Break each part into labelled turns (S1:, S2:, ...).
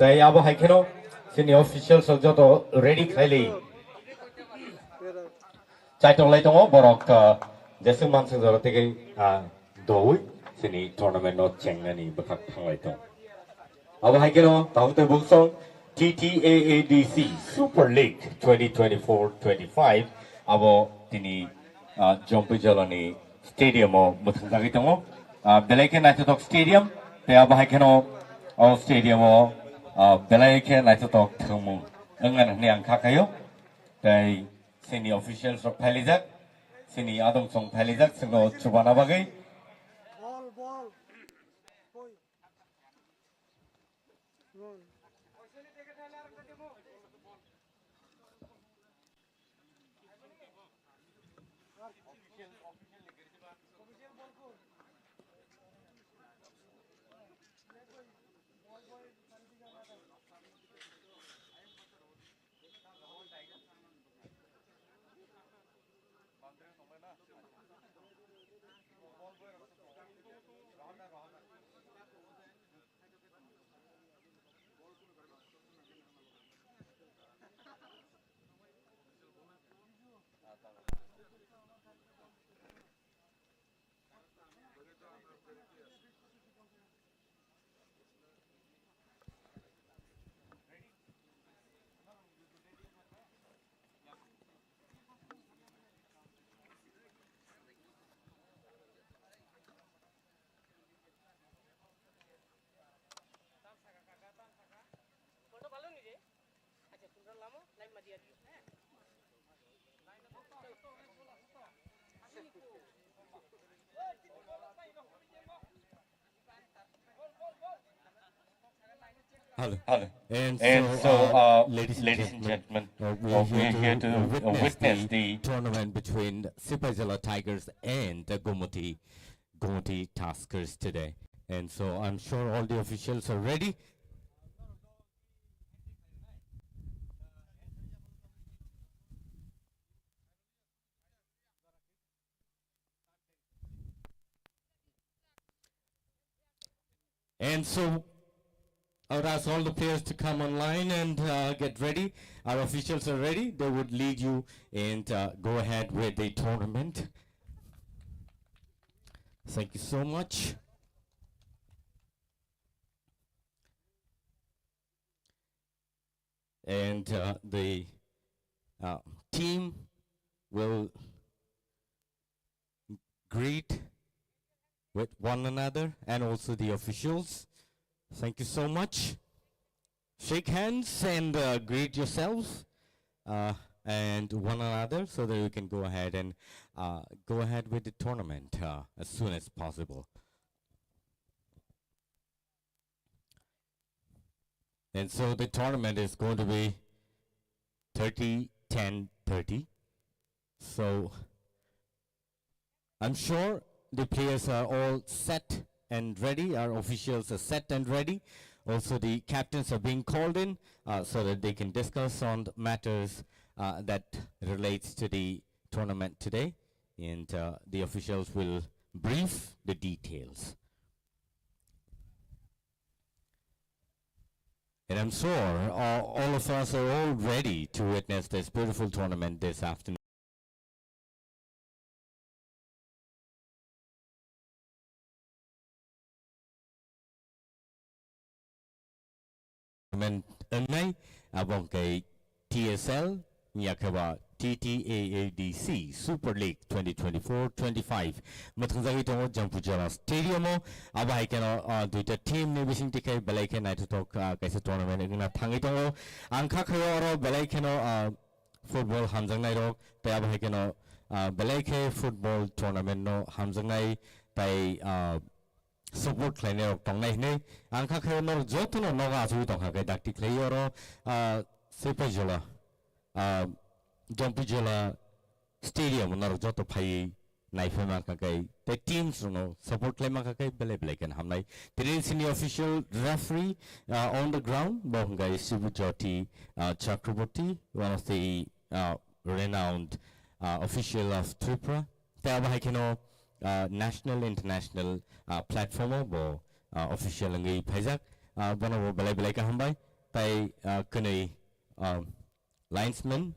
S1: তাই আবো হাইখেনো সিনি অফিসিয়াল যত রেডি খাইলি চাইটংলাই দङ বরক जेसों मानसि जरा तेगे दौই सिनि टुर्नामेन्ट नो चेंगनानि बखाक थांलाय दं आबो हाइखेनो तावते बुकसं TTAADC Super League 2024-25 abo tini Jompu Jalani Stadium o muthangagi dङ Belaike Naitotok Stadium te abo haikeno o stadium o Belaike Naitotok thangmung engan hni ang khakayo tai sini officials rok phalijak sini adong song phalijak singno chubana bagai
S2: ball koi
S3: Hello.
S1: Hello.
S3: And
S1: so,
S3: ladies and gentlemen,
S1: we are here to witness the
S3: tournament between Sipajala Tigers and the Gomoti Taskers today. And so I'm sure all the officials are ready. And so I would ask all the players to come online and get ready. Our officials are ready. They would lead you and go ahead with the tournament. Thank you so much. And the team will greet with one another and also the officials. Thank you so much. Shake hands and greet yourselves and one another so that we can go ahead and go ahead with the tournament as soon as possible. And so the tournament is going to be 30-10-30. So I'm sure the players are all set and ready. Our officials are set and ready. Also, the captains are being called in so that they can discuss on the matters that relates to the tournament today, and the officials will brief the details. And I'm sure all of us are all ready to witness this beautiful tournament this afternoon. Nay abong kay TSL Nyakaba TTAADC Super League 2024-25 matangzagi tongo Jampujala Stadium abai keno duita team ni bising tikai belai ke nai tok kaisa tournament ngina thangi tongo angkha khayo ro belai keno football hamjang nai ro tai abai keno belai ke football tournament no hamjang nai tai support kleine rok tongnai ne angkha khayo no jotono noga asu tongha kai dakti kleyo ro Sipajala Jampujala Stadium no joto phai naifema kakai the teams no support klema kakai bele bele kan hamnai the senior official referee on the ground bongai Subujoti Chakraborty, one of the renowned official of Tripura taba keno national international platform bo official ngai phajak bono belai ka hambai tai kene linesman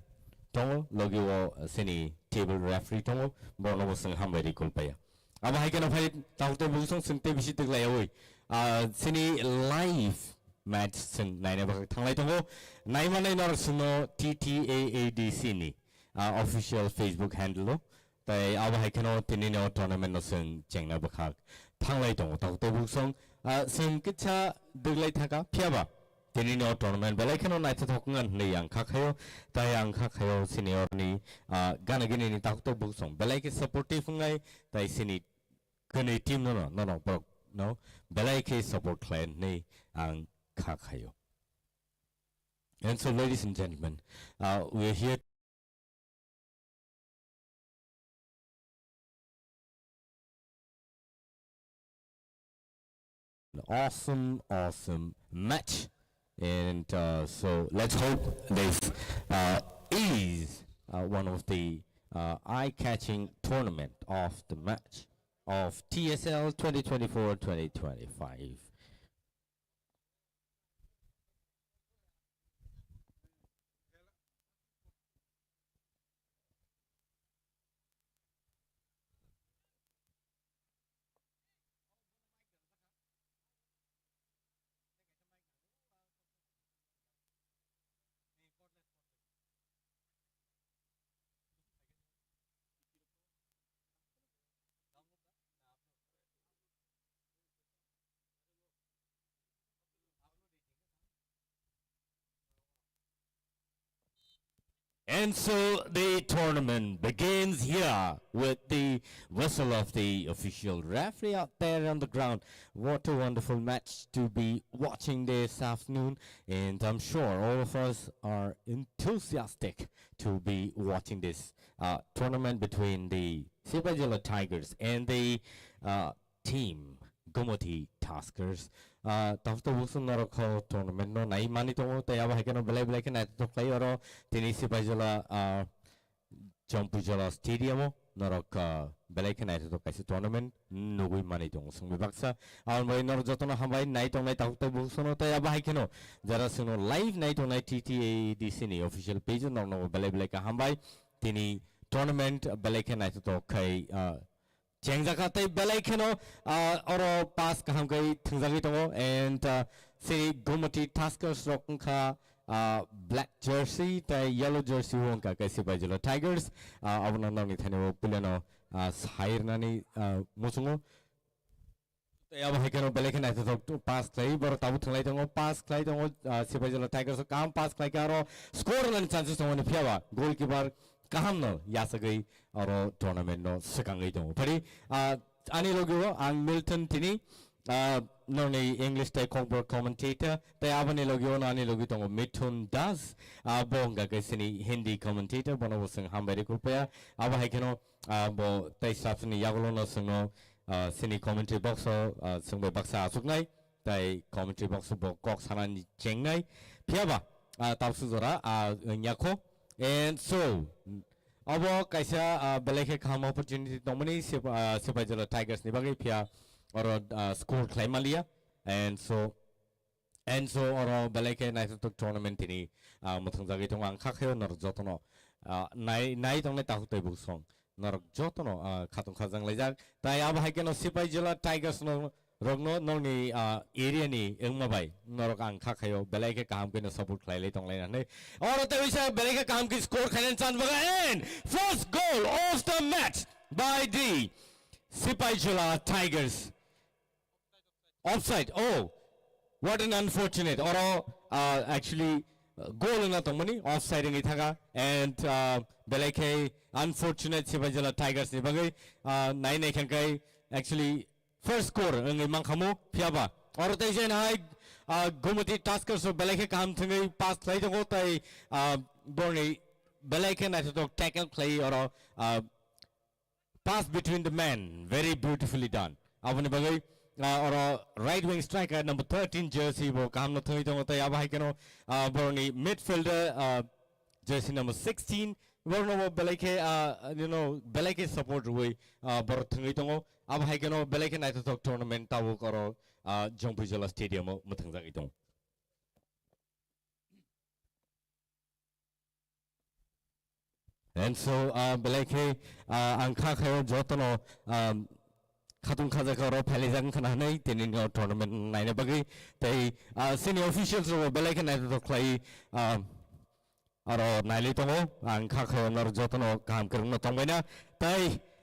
S3: tongo logi wo sini table referee tongo bono bo sing hambai ri kulpaya aba hai kana phai tawte busong singte bisi tuk lai oi sini live match sing nai na ba thanglai tongo nai manai nor suno TTAADC ni official Facebook handle lo tai aba hai kana tini no tournament no sing chengna ba khak thanglai tongo tawte busong sing kicha duglai thaka phiaba tini no tournament belai khano nai thokngan nei ang khakhayo tai ang khakhayo senior ni gana gini ni takto busong belai ke supportive ngai tai sini kene team no bro no belai ke support clan nei ang khakhayo. And so ladies and gentlemen, we are here an awesome match. And so let's hope this is one of the eye-catching tournament of the match of TSL 2024-2025. And so the tournament begins here with the whistle of the official referee out there on the ground. What a wonderful match to be watching this afternoon. And I'm sure all of us are enthusiastic to be watching this tournament between the Sipajala Tigers and the team Gomoti Taskers. Tafto busung naroko tournament no nai mani tongo taya bahai kano belai kena to play oro tini Sipajala Jampujala Stadium narok belai kena to kaisi tournament nugui mani tongo sung baksa al mai nor jotono hambai nai tong nai tafto busung taya bahai kano jara suno live nai tong nai TTAADC ni official page no belai ka hambai tini tournament belai kena to kai Jengzakate Belekeno or pass Kahamgai Tungzagito and say Gomati Taskers Rokanka black jersey, the yellow jersey wonka Kasibajula Tigers, Avana Tano Pulano Sairnani Musungo. They have Hekano Belekan to pass clay, but Tabutan pass clay, Sibajula Tigers come pass Claykaro, score and chances on the Piava, goalkeeper. Kahamno Yasagai or tournament no Sakangito. Pari Ani Logo and Milton Tini Noni English Tay commentator, the Avani Logo Ani Logito Mitun does Bonga Gasini Hindi commentator, Bonavos Hambari Kupea, Ava Hekano Bo Tay Safini Yagolono Suno Sini commentary box or Sungbe Baksa Sugnai, Tay commentary box of Cox Hanan Chengai, Piava Tapsuzora Nyako. And so, our Kaisa Beleke Kam opportunity nominee Sipajala Tigers Nibagi Pia or school Climalia. And so or Beleke Night tournament in Mutanzagitong Kakeo nor Jotono night on the Tahute song nor Jotono Katung Kazang Lezak. Tayaba Hakeno Sipajala Tigers no Rogno noni area ni Ilmabai Norok Kakayo Beleke Kam can support Clay Tong Lane. Or the Visha Beleke Kam can score Kanan and first goal of the match by the Sipajala Tigers. Offside. Oh, what an unfortunate or actually goal in the money offside in Itaga and Beleke unfortunate Sipajala Tigers Nibagi 9 Kankai actually. First score in Mankamo, Piaba. Or the high Gomati Taskers of Beleke come to me past later what I Borney Beleke at the tackle play or pass between the men. Very beautifully done. Avanabagi or a right wing striker number 13 jersey will come to Yabahikano Borney midfielder jersey number 16. Beleke, Beleke support way Bortungitongo. अब हाइकेनो बेलाइके नाइट टक tournament तावो करो जंपुजला stadium मथंग जागै दं and so बेलाइके आंखा खायो जतनो खातुं खाजा करो फैले जागन खनानै तिनि टुर्नामेंट नायनो बागै तै सिनियर अफिशियल्स रो बेलाइके नाइट टक ख्लाई आरो नायले दङ आंखा खायो नर जतनो काम करनो तंबायना तै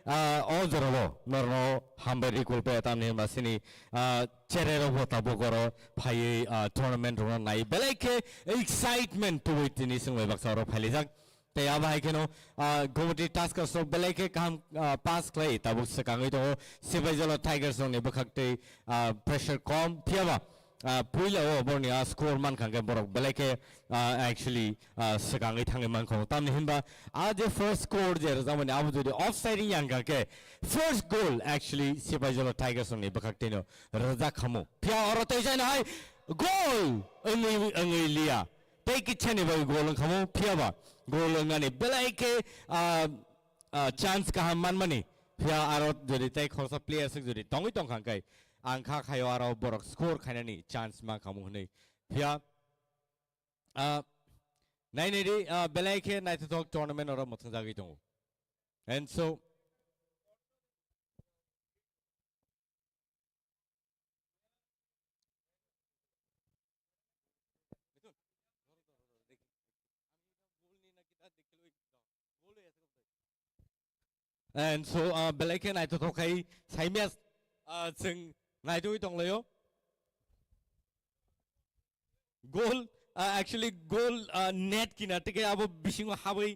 S3: अजरलो नरनो हामबाय इक्वल पे तामने मासिनी चेरेरो होता बगरो फायै टुर्नामेंट रो नाय बेलाइके एक्साइटमेंट टु विटनि संबाय बाक्सारो फैले जाग ते अब हाइकेनो गोमती टास्क सो बेलाइके काम पास क्लाई ताबु सकाङै दङ सिबाइजला टाइगर्स ने बखक्ते प्रेशर कम फियाबा पुइला बरनि स्कोर मान खांगे बरक बेलाइके एक्चुअली सकाङै थाङै मान खौ तामनि हिनबा आज फर्स्ट स्कोर जे जामनि आबु जुदि अफसाइड यांगा के फर्स्ट गोल एक्चुअली सिबाइजला टाइगर्स ने बखक्तेनो रजा खमो फिया अरतै जाइन हाय गोल अंगै लिया तै किछने बय गोल खमो फियाबा गोल ngani बेलाइके चांस का मान माने फिया आरो जुदि तै खरसा प्लेयार जों जुदि दङै दं खांकै आंखा खायो आरो बरक स्कोर खायनानि चांस मा खामु हनै फिया नायनेरि बेलाइके नाइट टक टुर्नामेंट आरो मथं जागै दङ and so and so बेलाइके नाइट टक खाय साइमियास जों नायदों दंलायो गोल एक्चुअली गोल नेट किना टिके अब बिसिङो हाबै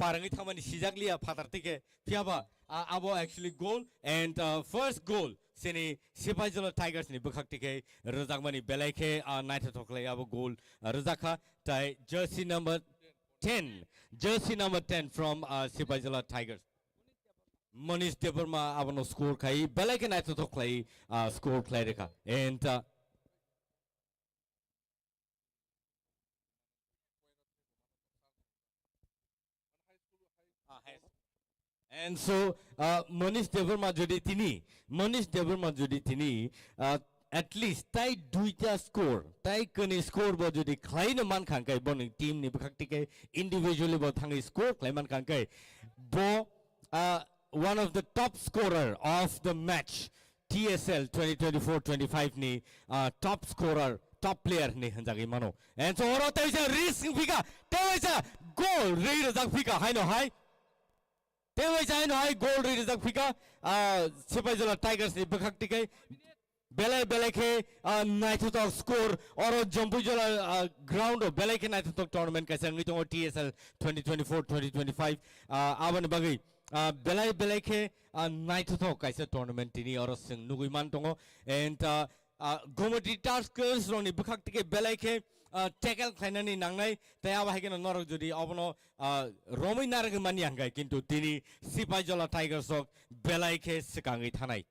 S3: पारङै थामानि सिजागलिया फादार टिके फियाबा अब एक्चुअली गोल एन्ड फर्स्ट गोल सेनि सिपाइजला टाइगर्स नि बखाक टिके रजागमानि बेलाइके नाइट टकलाय अब गोल रजाखा ताइ जर्सी नम्बर 10 from सिपाइजला Tigers Monish Deverma abano score kai बेलाइके नाइट टक clay score clay reka and so Monish Deverma jodi tini at least tai duita score tai kani score bo jodi clay na man khangkai boni team ni bkhakti individually bo thangi score clay man khangkai bo one of the top scorer of the match TSL 2024-25 ni top scorer top player ni hanjagi mano and so oro taisa risk fika taisa goal rei razak fika hai no hai taisa hai no hai goal rei razak fika Sipaijala Tigers ni bakhakti kai बेलाइके नाइट टक score और जंपुजला ground बेलाइके नाइट टक tournament का संगीत और TSL 2024-2025 आवन बगै बेलाइके नाइट टक कैसे टूर्नामेंट तिनी और सिंग नुगुइमान दङ एंड गोमती टास्कर्स रनि बखाक्ति के बेलाइके टैकल खाइनानि नांनाय तया बाहायगेन नरक जुदि अबनो रमै नारग मानि हांगाय किन्तु तिनी सिपाइजला टाइगर्स बेलाइके सिकाङै थानाय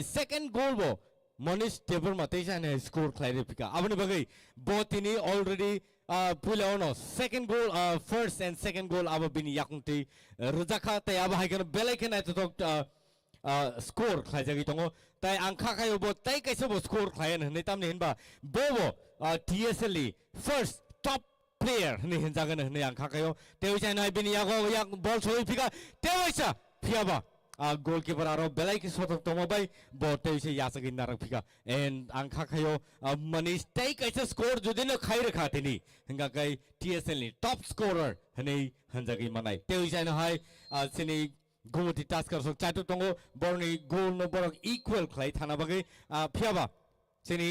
S3: second goal bo Monish Deverma teisa score clarifika abani bagai botini already puila second goal first and second goal aba bini yakungti rujaka tai aba haikana belayke na to score khlajagi tongo tai angkha khayo bo tai kaisa bo score khlayan hne tamne hinba bo TSL first top player hne hinjagan hne angkha khayo teisa na bini yak ball choi fika teisa phiaba goalkeeper aro बेलाइके सोथक तमबाय बोटे से यासगिन नारक फिका and आंखा खायो मनीष तै कैसे score जुदिनो खाइ रखा थिनि हंगा कै TSL नि टॉप स्कोरर हनै हंजागि मनाय तेउसाय न हाय सिनि गोमती टास्कर सो चाटु तंगो बरनि गोल न बरक इक्वल खलाय थाना बगै फियाबा सिनि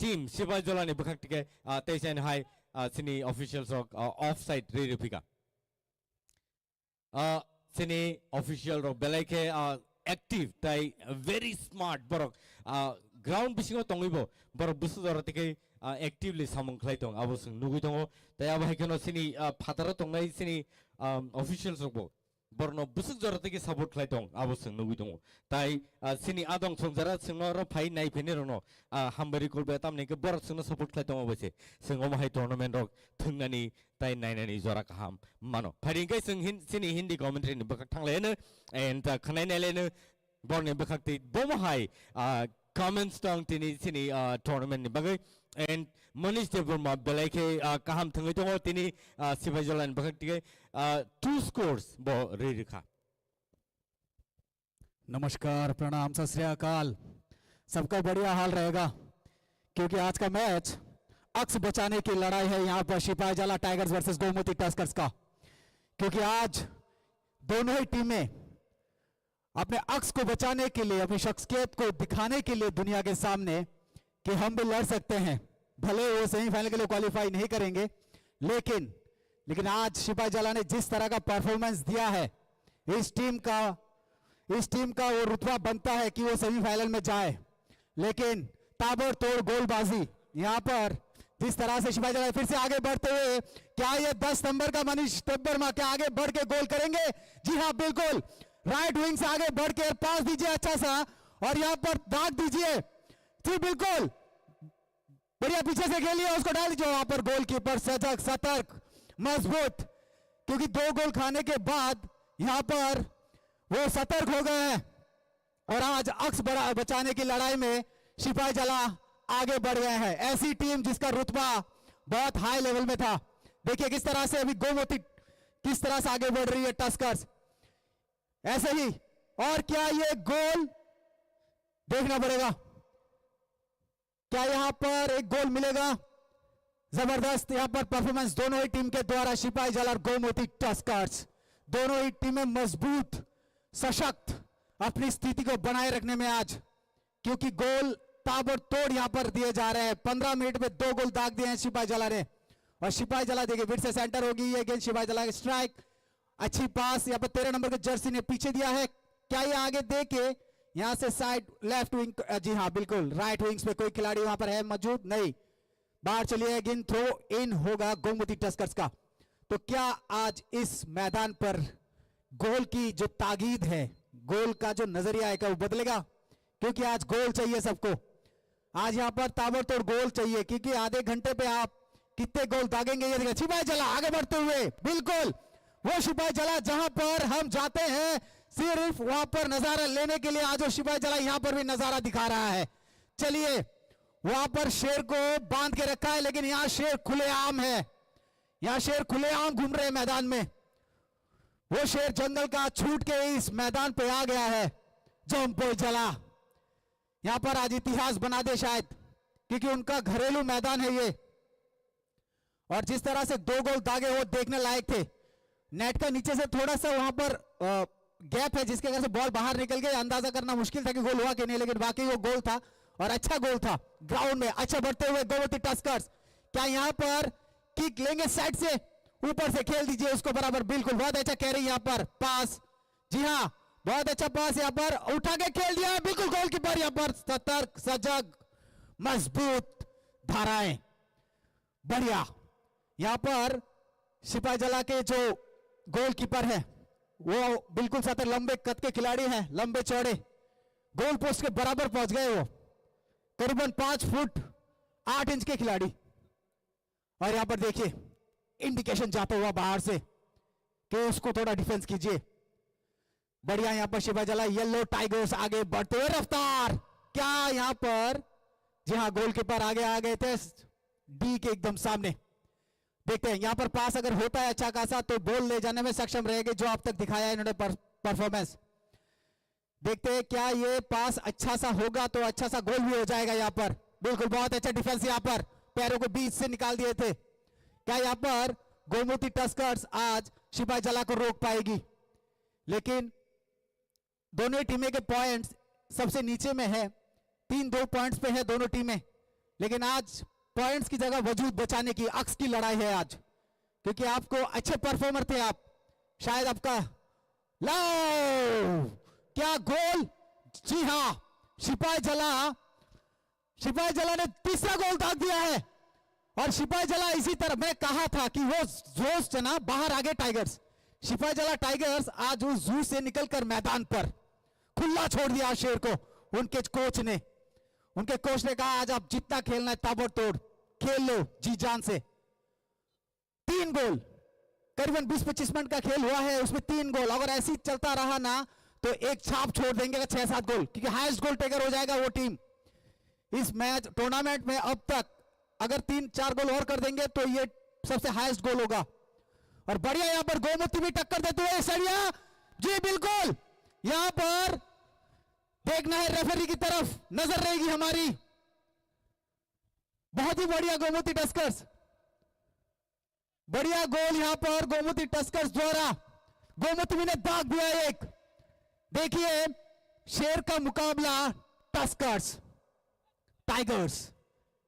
S3: टीम सिपाइजला नि बखाक्तिके तेउसाय न हाय सिनि ऑफिशियल्स ऑफसाइड रे फिका Sini official ro बेलाइके active tai very smart borok ground bisingo tongibo borok busu dorotike actively samung khlai tong abo sing nugui tongo tai abo haikono sini phataro tongnai sini officials rokbo borno busuk jorate ki support khlai tong abo sung nugui tong tai sini adong songjara sungno ro phai nai phene rono hambari kol betam ne ke bor sungno support khlai tong obese sungom hai tournament rok thungnani tai nainani jora kaham mano phairing kai sung sini hindi commentary ni bakak thangle ne and khnai ne le ne borne bakak ti bom hai comments tong tini sini tournament ni bagai and Manish Devarma belai kaham thangai tong tini Sipai Jala ni bakak ti 2 scores bo re rekha
S2: नमस्कार, प्रणाम, सत श्री अकाल। सबका बढ़िया हाल रहेगा क्योंकि आज का मैच अक्स बचाने की लड़ाई है यहाँ पर सिपाही जला टाइगर्स वर्सेस गोमती टस्कर्स का, क्योंकि आज दोनों ही टीमें अपने अक्स को बचाने के लिए, अपनी शख्सियत को दिखाने के लिए दुनिया के सामने कि हम भी लड़ सकते हैं। भले वो सेमीफाइनल के लिए क्वालिफाई नहीं करेंगे, लेकिन आज सिपाही जला ने जिस तरह का परफॉर्मेंस दिया है, इस टीम का वो रुतबा बनता है कि वो सेमीफाइनल में जाए। लेकिन ताबड़तोड़ गोलबाजी यहाँ पर जिस तरह से सिपाही जला फिर से आगे बढ़ते हुए, क्या ये 10 नंबर का मनीष देववर्मा क्या आगे बढ़ के गोल करेंगे? जी हाँ, बिल्कुल राइट विंग से आगे बढ़ के पास दीजिए अच्छा सा और यहाँ पर दाग दीजिए जी, बिल्कुल बढ़िया, पीछे से खेलिए, उसको डाल दीजिए। वहां पर गोलकीपर सजग, सतर्क, मजबूत, क्योंकि 2 गोल खाने के बाद यहां पर वो सतर्क हो गए हैं और आज अक्स बचाने की लड़ाई में सिपाही जला आगे बढ़ गए हैं। ऐसी टीम जिसका रुतबा बहुत हाई लेवल में था। देखिए किस तरह से अभी गोमती किस तरह से आगे बढ़ रही है टस्कर्स, ऐसे ही। और क्या ये गोल देखना पड़ेगा, क्या यहां पर एक गोल मिलेगा? जबरदस्त यहां पर परफॉर्मेंस दोनों ही टीम के द्वारा, सिपाही जला और गोमती टस्कर्स दोनों ही टीमें मजबूत, सशक्त अपनी स्थिति को बनाए रखने में आज, क्योंकि गोल ताबड़तोड़ यहां पर दिए जा रहे हैं। 15 मिनट में 2 गोल दाग दिए हैं सिपाही जला ने। और सिपाही जला देखिए फिर से सेंटर होगी ये गेंद, सिपाही जला की स्ट्राइक, अच्छी पास यहां पर 13 नंबर के जर्सी ने पीछे दिया है। क्या ये आगे दे के यहां से साइड लेफ्ट विंग, जी हाँ बिल्कुल राइट विंग्स पे कोई खिलाड़ी वहां पर है मौजूद नहीं, बाहर चलिए, गेंद थ्रो इन होगा गोमती टस्कर्स का। तो क्या आज इस मैदान पर गोल की जो ताकीद है, गोल का जो नजरिया है, क्या वो बदलेगा? क्योंकि आज गोल चाहिए सबको, आज यहां पर ताबड़तोड़ गोल चाहिए, क्योंकि आधे घंटे पे आप कितने गोल दागेंगे ये देखिए। सिपाही जला आगे बढ़ते हुए, बिल्कुल वो सिपाही जला जहां पर हम जाते हैं सिर्फ वहां पर नजारा लेने के लिए, आज वो सिपाही जला यहां पर भी नजारा दिखा रहा है। चलिए, वहां पर शेर को बांध के रखा है, लेकिन यहां शेर खुलेआम है, यहां शेर खुलेआम घूम रहे मैदान में। वो शेर जंगल का छूट के इस मैदान पे आ गया है। जोमपोई जला यहां पर आज इतिहास बना दे शायद, क्योंकि उनका घरेलू मैदान है ये। और जिस तरह से 2 गोल दागे वो देखने लायक थे। नेट का नीचे से थोड़ा सा वहां पर गैप है, जिसके वजह से बॉल बाहर निकल गई। अंदाजा करना मुश्किल था कि गोल हुआ कि नहीं, लेकिन वाकई वो गोल था और अच्छा गोल था। ग्राउंड में अच्छा बढ़ते हुए गोमती टस्कर्स, क्या यहां पर किक लेंगे? साइड से ऊपर से खेल दीजिए उसको बराबर, बिल्कुल बहुत अच्छा कह रही है यहां पर पास, जी हाँ बहुत अच्छा पास यहां पर उठा के खेल दिया, बिल्कुल गोलकीपर यहां पर सतर्क, सजग, मजबूत, धाराएं बढ़िया। यहां पर सिपाही जला के जो गोलकीपर है वो बिल्कुल सतर्क, लंबे कद के खिलाड़ी हैं, लंबे चौड़े, गोल पोस्ट के बराबर पहुंच गए वो, करीबन 5 फुट 8 इंच के खिलाड़ी। और यहां पर देखिए इंडिकेशन जाता हुआ बाहर से कि उसको थोड़ा डिफेंस कीजिए, बढ़िया। यहां पर सिपाही जला येलो टाइगर्स आगे बढ़ते हुए, रफ्तार, क्या यहां पर, जी हाँ गोलकीपर आगे आ गए थे डी के एकदम सामने। देखते हैं यहां पर पास अगर होता है अच्छा खासा तो बॉल ले जाने में सक्षम रहेंगे, जो अब तक दिखाया है इन्होंने परफॉर्मेंस। देखते हैं क्या ये पास अच्छा सा होगा तो अच्छा सा गोल भी हो जाएगा यहां पर। बिल्कुल बहुत अच्छा डिफेंस यहां पर, पैरों को बीच से निकाल दिए थे। क्या यहां पर गोमती टस्कर्स आज सिपाही जला को रोक पाएगी? लेकिन दोनों टीमें के पॉइंट्स सबसे नीचे में है, 3-2 पॉइंट्स पे है दोनों टीमें। लेकिन आज पॉइंट्स की जगह वजूद बचाने की अक्स की लड़ाई है आज, क्योंकि आपको अच्छे परफॉर्मर थे आप, शायद आपका लो क्या गोल, जी हां सिपाही जला ने तीसरा गोल दाग दिया है। और सिपाही जला इसी तरह मैं कहा था कि वो जोश जना बाहर आ गए टाइगर्स, सिपाहीजला टाइगर्स आज उस जू से निकलकर मैदान पर खुला छोड़ दिया शेर को। उनके कोच ने कहा आज आप जितना खेलना है ताबड़तोड़ खेल लो जी जान से। 3 गोल, करीबन 20-25 मिनट का खेल हुआ है, उसमें 3 गोल। अगर ऐसे ही चलता रहा ना तो एक छाप छोड़ देंगे 6-7 गोल, क्योंकि हाईएस्ट गोल टेकर हो जाएगा वो टीम इस मैच टूर्नामेंट में। अब तक अगर 3-4 गोल और कर देंगे तो ये सबसे हाईएस्ट गोल होगा। और बढ़िया यहां पर गोमती भी टक्कर देते हुए सरिया जी, बिल्कुल यहां पर देखना है रेफरी की तरफ नजर रहेगी हमारी। बहुत ही बढ़िया गोमती टस्कर्स, बढ़िया गोल यहां पर गोमती टस्कर्स द्वारा। गोमती ने दाग दिया एक। देखिए शेर का मुकाबला टस्कर्स, टाइगर्स,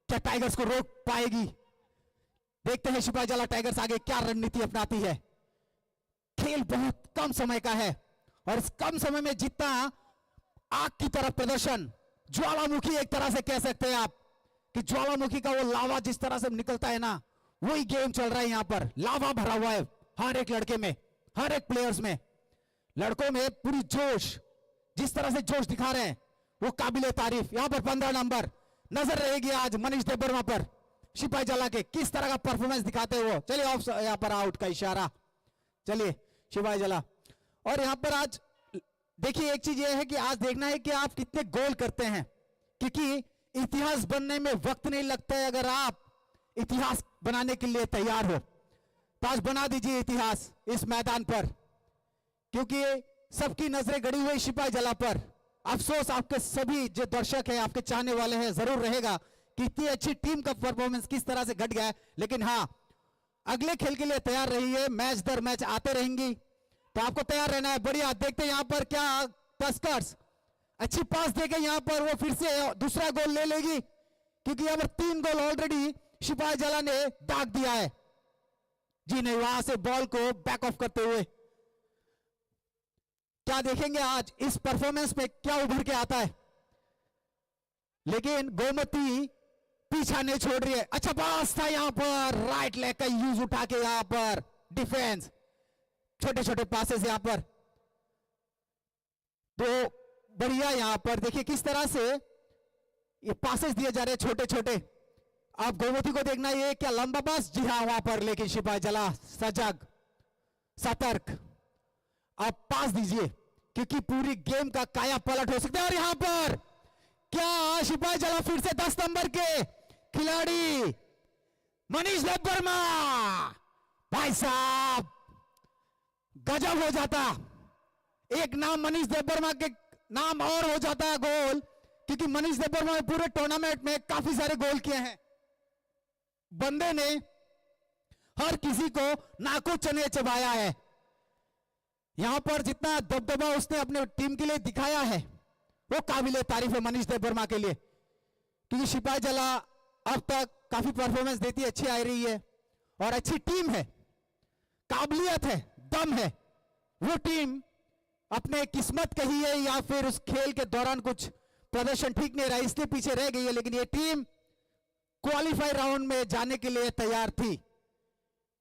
S2: क्या टाइगर्स को रोक पाएगी? देखते हैं सिपाहीजला टाइगर्स आगे क्या रणनीति अपनाती है। खेल बहुत कम समय का है और इस कम समय में जितना आग की तरह प्रदर्शन, ज्वालामुखी एक तरह से कह सकते हैं आप कि ज्वालामुखी का वो लावा जिस तरह से निकलता है ना, वही गेम चल रहा है यहां पर। लावा भरा हुआ है हर एक लड़के में, हर एक प्लेयर्स में, लड़कों में पूरी जोश, जिस तरह से जोश दिखा रहे हैं वो काबिले तारीफ। यहां पर 15 नंबर नजर रहेगी आज मनीष देबबर्मा पर। सिपाहीजला के किस तरह का परफॉर्मेंस दिखाते हैं वो। चलिए ऑफ, यहां पर आउट का इशारा। चलिए सिपाहीजला। और यहां पर आज देखिए एक चीज ये है कि आज देखना है कि आप कितने गोल करते हैं, क्योंकि इतिहास बनने में वक्त नहीं लगता है। अगर आप इतिहास बनाने के लिए तैयार हो तो आज बना दीजिए इतिहास इस मैदान पर, क्योंकि सबकी नजरें गड़ी हुई सिपाहीजला पर। अफसोस आपके सभी जो दर्शक हैं, आपके चाहने वाले हैं, जरूर रहेगा कि इतनी अच्छी टीम का परफॉर्मेंस किस तरह से घट गया है। लेकिन हाँ, अगले खेल के लिए तैयार रहिए, मैच दर मैच आते रहेंगी तो आपको तैयार रहना है। बढ़िया देखते हैं यहां पर क्या टस्कर्स अच्छी पास देके यहां पर वो फिर से दूसरा गोल ले लेगी, क्योंकि यहां पर 3 गोल ऑलरेडी सिपाहीजला ने दाग दिया है। जी नहीं, वहां से बॉल को बैक ऑफ करते हुए क्या देखेंगे आज इस परफॉर्मेंस में क्या उभर के आता है। लेकिन गोमती पीछा नहीं छोड़ रही है। अच्छा पास था यहां पर, राइट लेग का यूज उठा के यहां पर डिफेंस, छोटे छोटे पासेस यहां पर तो बढ़िया। यहां पर देखिए किस तरह से ये पासेस दिए जा रहे हैं छोटे छोटे। आप गोमती को देखना, ये क्या लंबा पास, जी हाँ वहां पर, लेकिन सिपाहीजला सजग सतर्क। आप पास दीजिए क्योंकि पूरी गेम का काया पलट हो सकता है। और यहां पर क्या सिपाहीजला फिर से 10 नंबर के खिलाड़ी मनीष देबबर्मा, भाई साहब गजब हो जाता। एक नाम मनीष देबबर्मा के नाम और हो जाता गोल, क्योंकि मनीष देबबर्मा ने पूरे टूर्नामेंट में काफी सारे गोल किए हैं। बंदे ने हर किसी को नाको चने चबाया है। यहां पर जितना दबदबा उसने अपने टीम के लिए दिखाया है वो काबिले तारीफ है मनीष देबबर्मा के लिए, क्योंकि सिपाहीजला अब तक काफी परफॉर्मेंस देती है, अच्छी आ रही है और अच्छी टीम है, काबिलियत है, दम है। वो टीम अपने किस्मत कही है या फिर उस खेल के दौरान कुछ प्रदर्शन ठीक नहीं रहा इसलिए पीछे रह गई है, लेकिन ये टीम क्वालिफाई राउंड में जाने के लिए तैयार थी।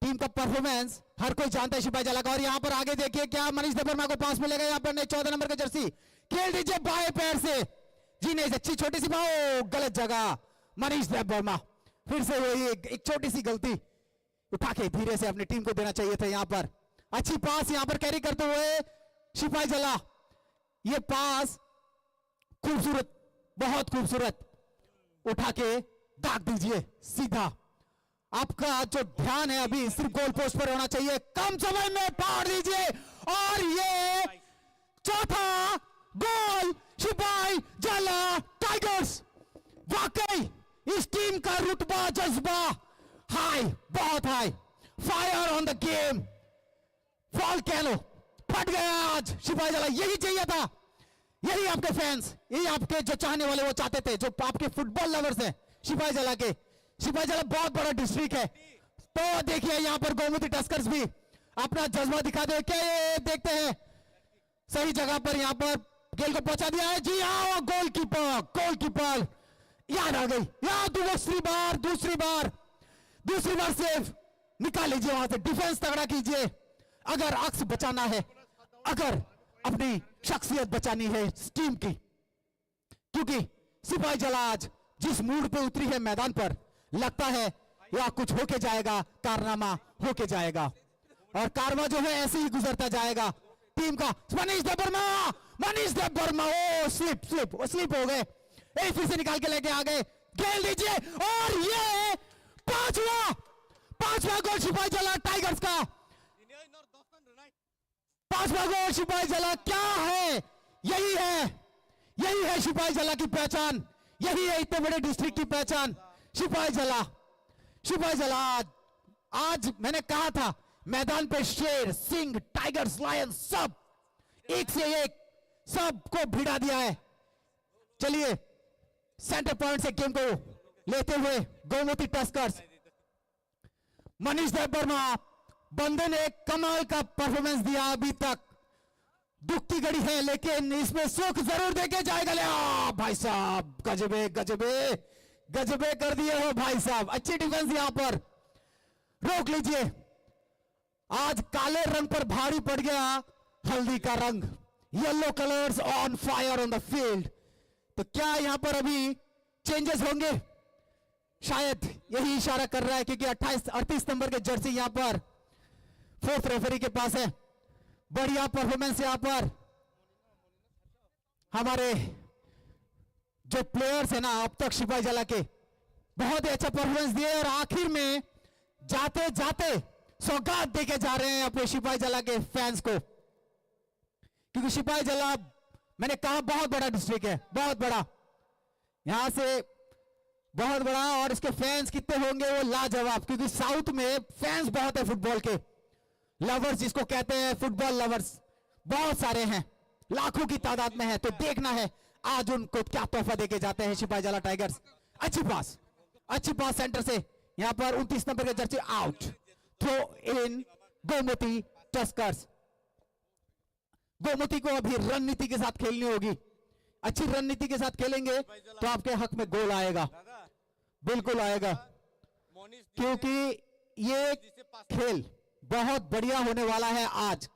S2: टीम का परफॉर्मेंस हर कोई जानता है सिपाहीजला का। और यहां पर आगे देखिए क्या मनीष देबबर्मा को पास मिलेगा। यहां पर 14 नंबर का जर्सी खेल दीजिए बाएं पैर से, जी नहीं, अच्छी छोटी सी बाओ, गलत जगह। मनीष देबबर्मा फिर से वही एक छोटी सी गलती उठा के धीरे से अपनी टीम को देना चाहिए था। यहां पर अच्छी पास यहां पर कैरी करते हुए सिपाहीजला, ये पास खूबसूरत, बहुत खूबसूरत, उठा के दाग दीजिए सीधा। आपका जो ध्यान है अभी सिर्फ गोल पोस्ट पर होना चाहिए, कम समय में पार दीजिए। और ये चौथा गोल सिपाहीजला टाइगर्स। वाकई इस टीम का रुतबा जज्बा हाई, बहुत high. Fire on the game, volcano फट गया आज सिपाहीजला। यही चाहिए था, यही आपके फैंस, यही आपके जो चाहने वाले वो चाहते थे, जो आपके फुटबॉल लवर्स हैं सिपाहीजला के। सिपाहीजला बहुत बड़ा डिस्ट्रिक्ट है, तो देखिए यहां पर गोमती टस्कर्स भी अपना जज्बा दिखा दे। क्या ये देखते हैं सही जगह पर यहां पर गेल को पहुंचा दिया है। जी हाँ, गोलकीपर याद आ गई, याद दूसरी बार सेव निकाल लीजिए वहां से, डिफेंस तगड़ा कीजिए, अगर अक्स बचाना है, अगर अपनी शख्सियत बचानी है इस टीम की, क्योंकि सिपाही जला आज जिस मूड पे उतरी है मैदान पर, लगता है या कुछ होके जाएगा, कारनामा होके जाएगा, और कारवा जो है ऐसे ही गुजरता जाएगा। टीम का मनीष देव वर्मा, मनीष देव वर्मा, ओ स्लिप हो गए, एक फिर से निकाल के लेके आ गए, खेल दीजिए, और ये पांचवा गोल सिपाही जला टाइगर्स का, पांचवा गोल सिपाही जला। क्या है, यही है सिपाही जला की पहचान, यही है इतने बड़े डिस्ट्रिक्ट की पहचान। सिपाही जला आज मैंने कहा था मैदान पे शेर, सिंह, टाइगर्स, लायन सब एक से एक सबको भिड़ा दिया है। चलिए सेंटर पॉइंट से गेम को लेते हुए गोमती टस्कर्स, मनीष देव वर्मा बंदे ने कमाल का परफॉर्मेंस दिया, अभी तक दुख की घड़ी है लेकिन इसमें सुख जरूर देके जाएगा। ले भाई साहब, गजबे कर दिए हो भाई साहब, अच्छी डिफेंस यहां पर, रोक लीजिए। आज काले रंग पर भारी पड़ गया हल्दी का रंग, yellow colours on fire on the field. तो क्या यहां पर अभी चेंजेस होंगे? शायद यही इशारा कर रहा है, क्योंकि 38 नंबर के जर्सी यहां पर फोर्थ रेफरी के पास है। बढ़िया परफॉर्मेंस यहां पर हमारे जो प्लेयर्स है ना अब तक सिपाही जला के, बहुत ही अच्छा परफॉर्मेंस दिए, और आखिर में जाते जाते सौगात देके जा रहे हैं अपने सिपाही जला के फैंस को, क्योंकि सिपाही जला मैंने कहा बहुत बड़ा डिस्ट्रिक्ट है, बहुत बड़ा, यहां से बहुत बड़ा, और इसके फैंस कितने होंगे वो लाजवाब, क्योंकि साउथ में फैंस बहुत है फुटबॉल के, लवर्स जिसको कहते हैं, फुटबॉल लवर्स बहुत सारे हैं, लाखों की तादाद में है। तो देखना है आज उनको क्या तोहफा देके जाते हैं सिपाही जला टाइगर्स। अच्छी पास सेंटर से, यहां पर 29 नंबर के jersey out, throw in Gomti tuskers. Gomti को अभी रणनीति के साथ खेलनी होगी, अच्छी रणनीति के साथ खेलेंगे तो आपके हक में गोल आएगा, बिल्कुल आएगा, क्योंकि ये खेल बहुत बढ़िया होने वाला है। आज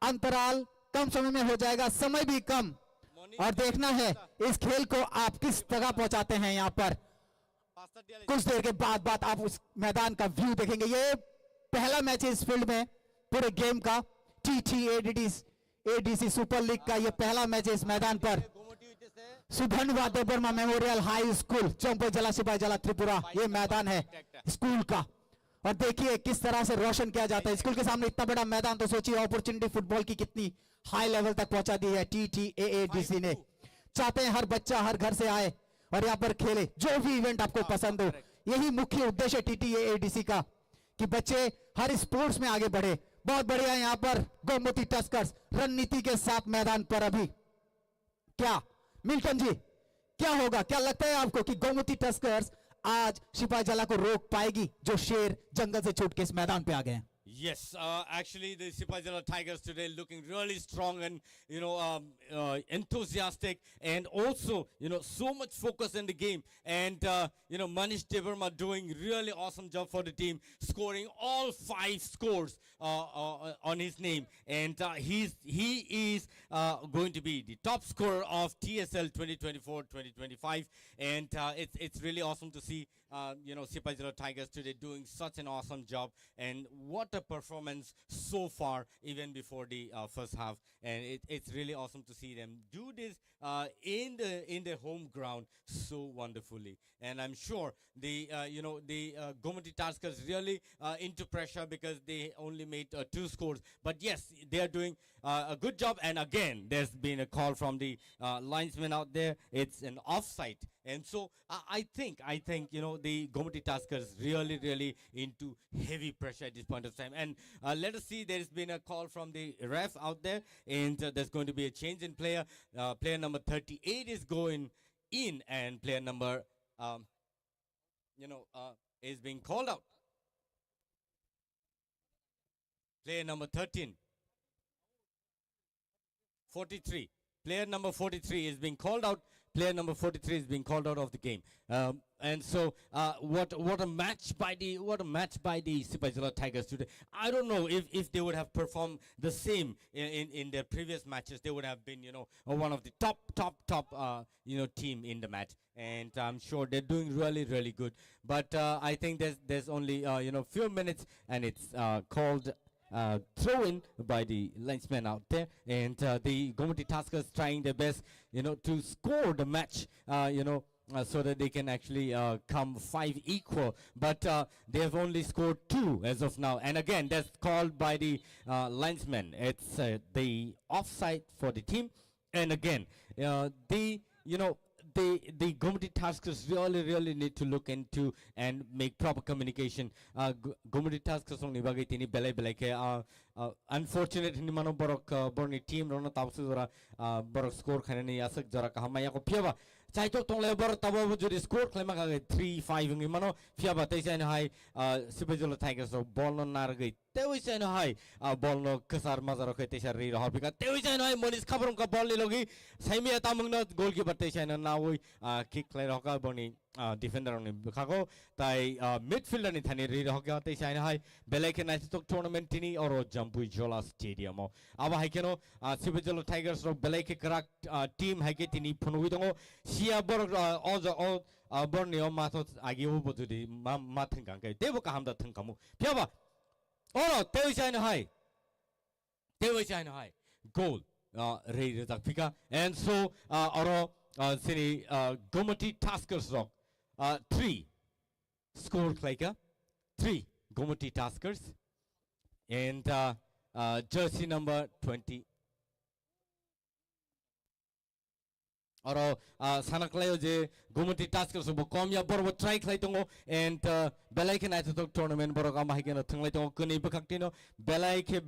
S2: अंतराल कम समय में हो जाएगा, समय भी कम, और देखना है इस खेल को आप किस जगह पहुंचाते हैं। यहां पर कुछ देर के बाद आप उस मैदान का व्यू देखेंगे। ये पहला मैच है इस फील्ड में पूरे गेम का, TTADC सुपर लीग का ये पहला मैच है इस मैदान पर। सुधन्वा देव वर्मा मेमोरियल हाई स्कूल, चौंपई जला सिपाही जला त्रिपुरा, ये मैदान है स्कूल का, और देखिए किस तरह से रोशन किया जाता है। स्कूल के सामने इतना बड़ा मैदान, तो सोचिए अपॉर्चुनिटी फुटबॉल की कितनी हाई लेवल तक पहुंचा दी है TTAADC ने। चाहते हैं हर बच्चा हर घर से आए और यहाँ पर खेले, जो भी इवेंट आपको पसंद हो। यही मुख्य उद्देश्य TTAADC का, कि बच्चे हर स्पोर्ट्स में आगे बढ़े। बहुत बढ़िया यहाँ पर गोमती टस्कर्स रणनीति के साथ मैदान पर। अभी क्या मिल्टन जी, क्या होगा, क्या लगता है आपको कि गोमती टस्कर्स आज सिपाही जला को रोक पाएगी, जो शेर जंगल से छूट के इस मैदान पे आ गए हैं?
S3: Yes, actually, the Sipajala Tigers today looking really strong and enthusiastic, and also so much focus in the game. And Manish Devarma doing really awesome job for the team, scoring all 5 scores on his name, and he is going to be the top scorer of TSL 2024-2025, and it's really awesome to see Sipajala Tigers today doing such an awesome job, and what a performance so far, even before the first half. And it's really awesome to see them do this in their home ground so wonderfully. And I'm sure the Gomati Taskers really into pressure, because they only made 2 scores. But yes, they are doing a good job. And again, there's been a call from the linesman out there. It's an offside. And so I think the Gomati Taskers really into heavy pressure at this point of time. And let us see, there's been a call from the ref out there, and there's going to be a change in player. Player number 38 is going in, and player number is being called out. Player number 43. Player number 43 is being called out. player number 43 is being called out of the game. And so, what a match by the Sipajala Tigers today. I don't know if they would have performed the same in their previous matches. They would have been, one of the top team in the match. And I'm sure they're doing really good. But I think there's only few minutes, and it's called throw in by the linesman out there, and the Gomati Tuskers trying their best, to score the match, so that they can actually come 5 equal. But they have only scored 2 as of now, and again that's called by the linesman. It's the offside for the team, and again the Gomati Tuskers really need to look into and make proper communication. Gomati Tuskers only bagai tini belai ke unfortunate ni mano borok borni team rono tapsu jora borok score khane ni asak jora kahamaya ko phiaba chaito tongle borok tabo jodi score khlema ka 3-5 ngi mano phiaba taisen hai Sipajala Tigers ball no nar gai तेवैसे Nahay ball no Kasar मजा रखे तेसा री रहा बिका तेवैसे नहाय मनीष खबरों का ball ले लोगी सही में तामंग न गोलकीपर तेसा ना वही किक ले रहा का बनी डिफेंडर ने खाको ताई मिडफील्डर ने थाने री रहा क्या तेसा नहाय बेले के नाइट तो टूर्नामेंट टिनी और जंपू जोला स्टेडियम हो अब है क्या नो Sipajala Tigers रो बेले के कराक टीम है के टिनी फुनुवी तो सिया बर बरने और माथो आगे वो बतुदी माथन कांगे देवो का हम दा थन कामु फिर Oh, Tewishan High goal rated Zakfika, and so Sini Gomati Tuskers rock 3 score Klaika 3 Gomati Tuskers, and jersey number 20 और सानकलायो जे Gomati Tuskers बो कॉमिया बरो ट्राई खलाई तंगो एंड बेलाई के नाइट तो टूर्नामेंट बरो काम हाई के न थंगलाई तंगो कनी बखक्तिनो बेलाई के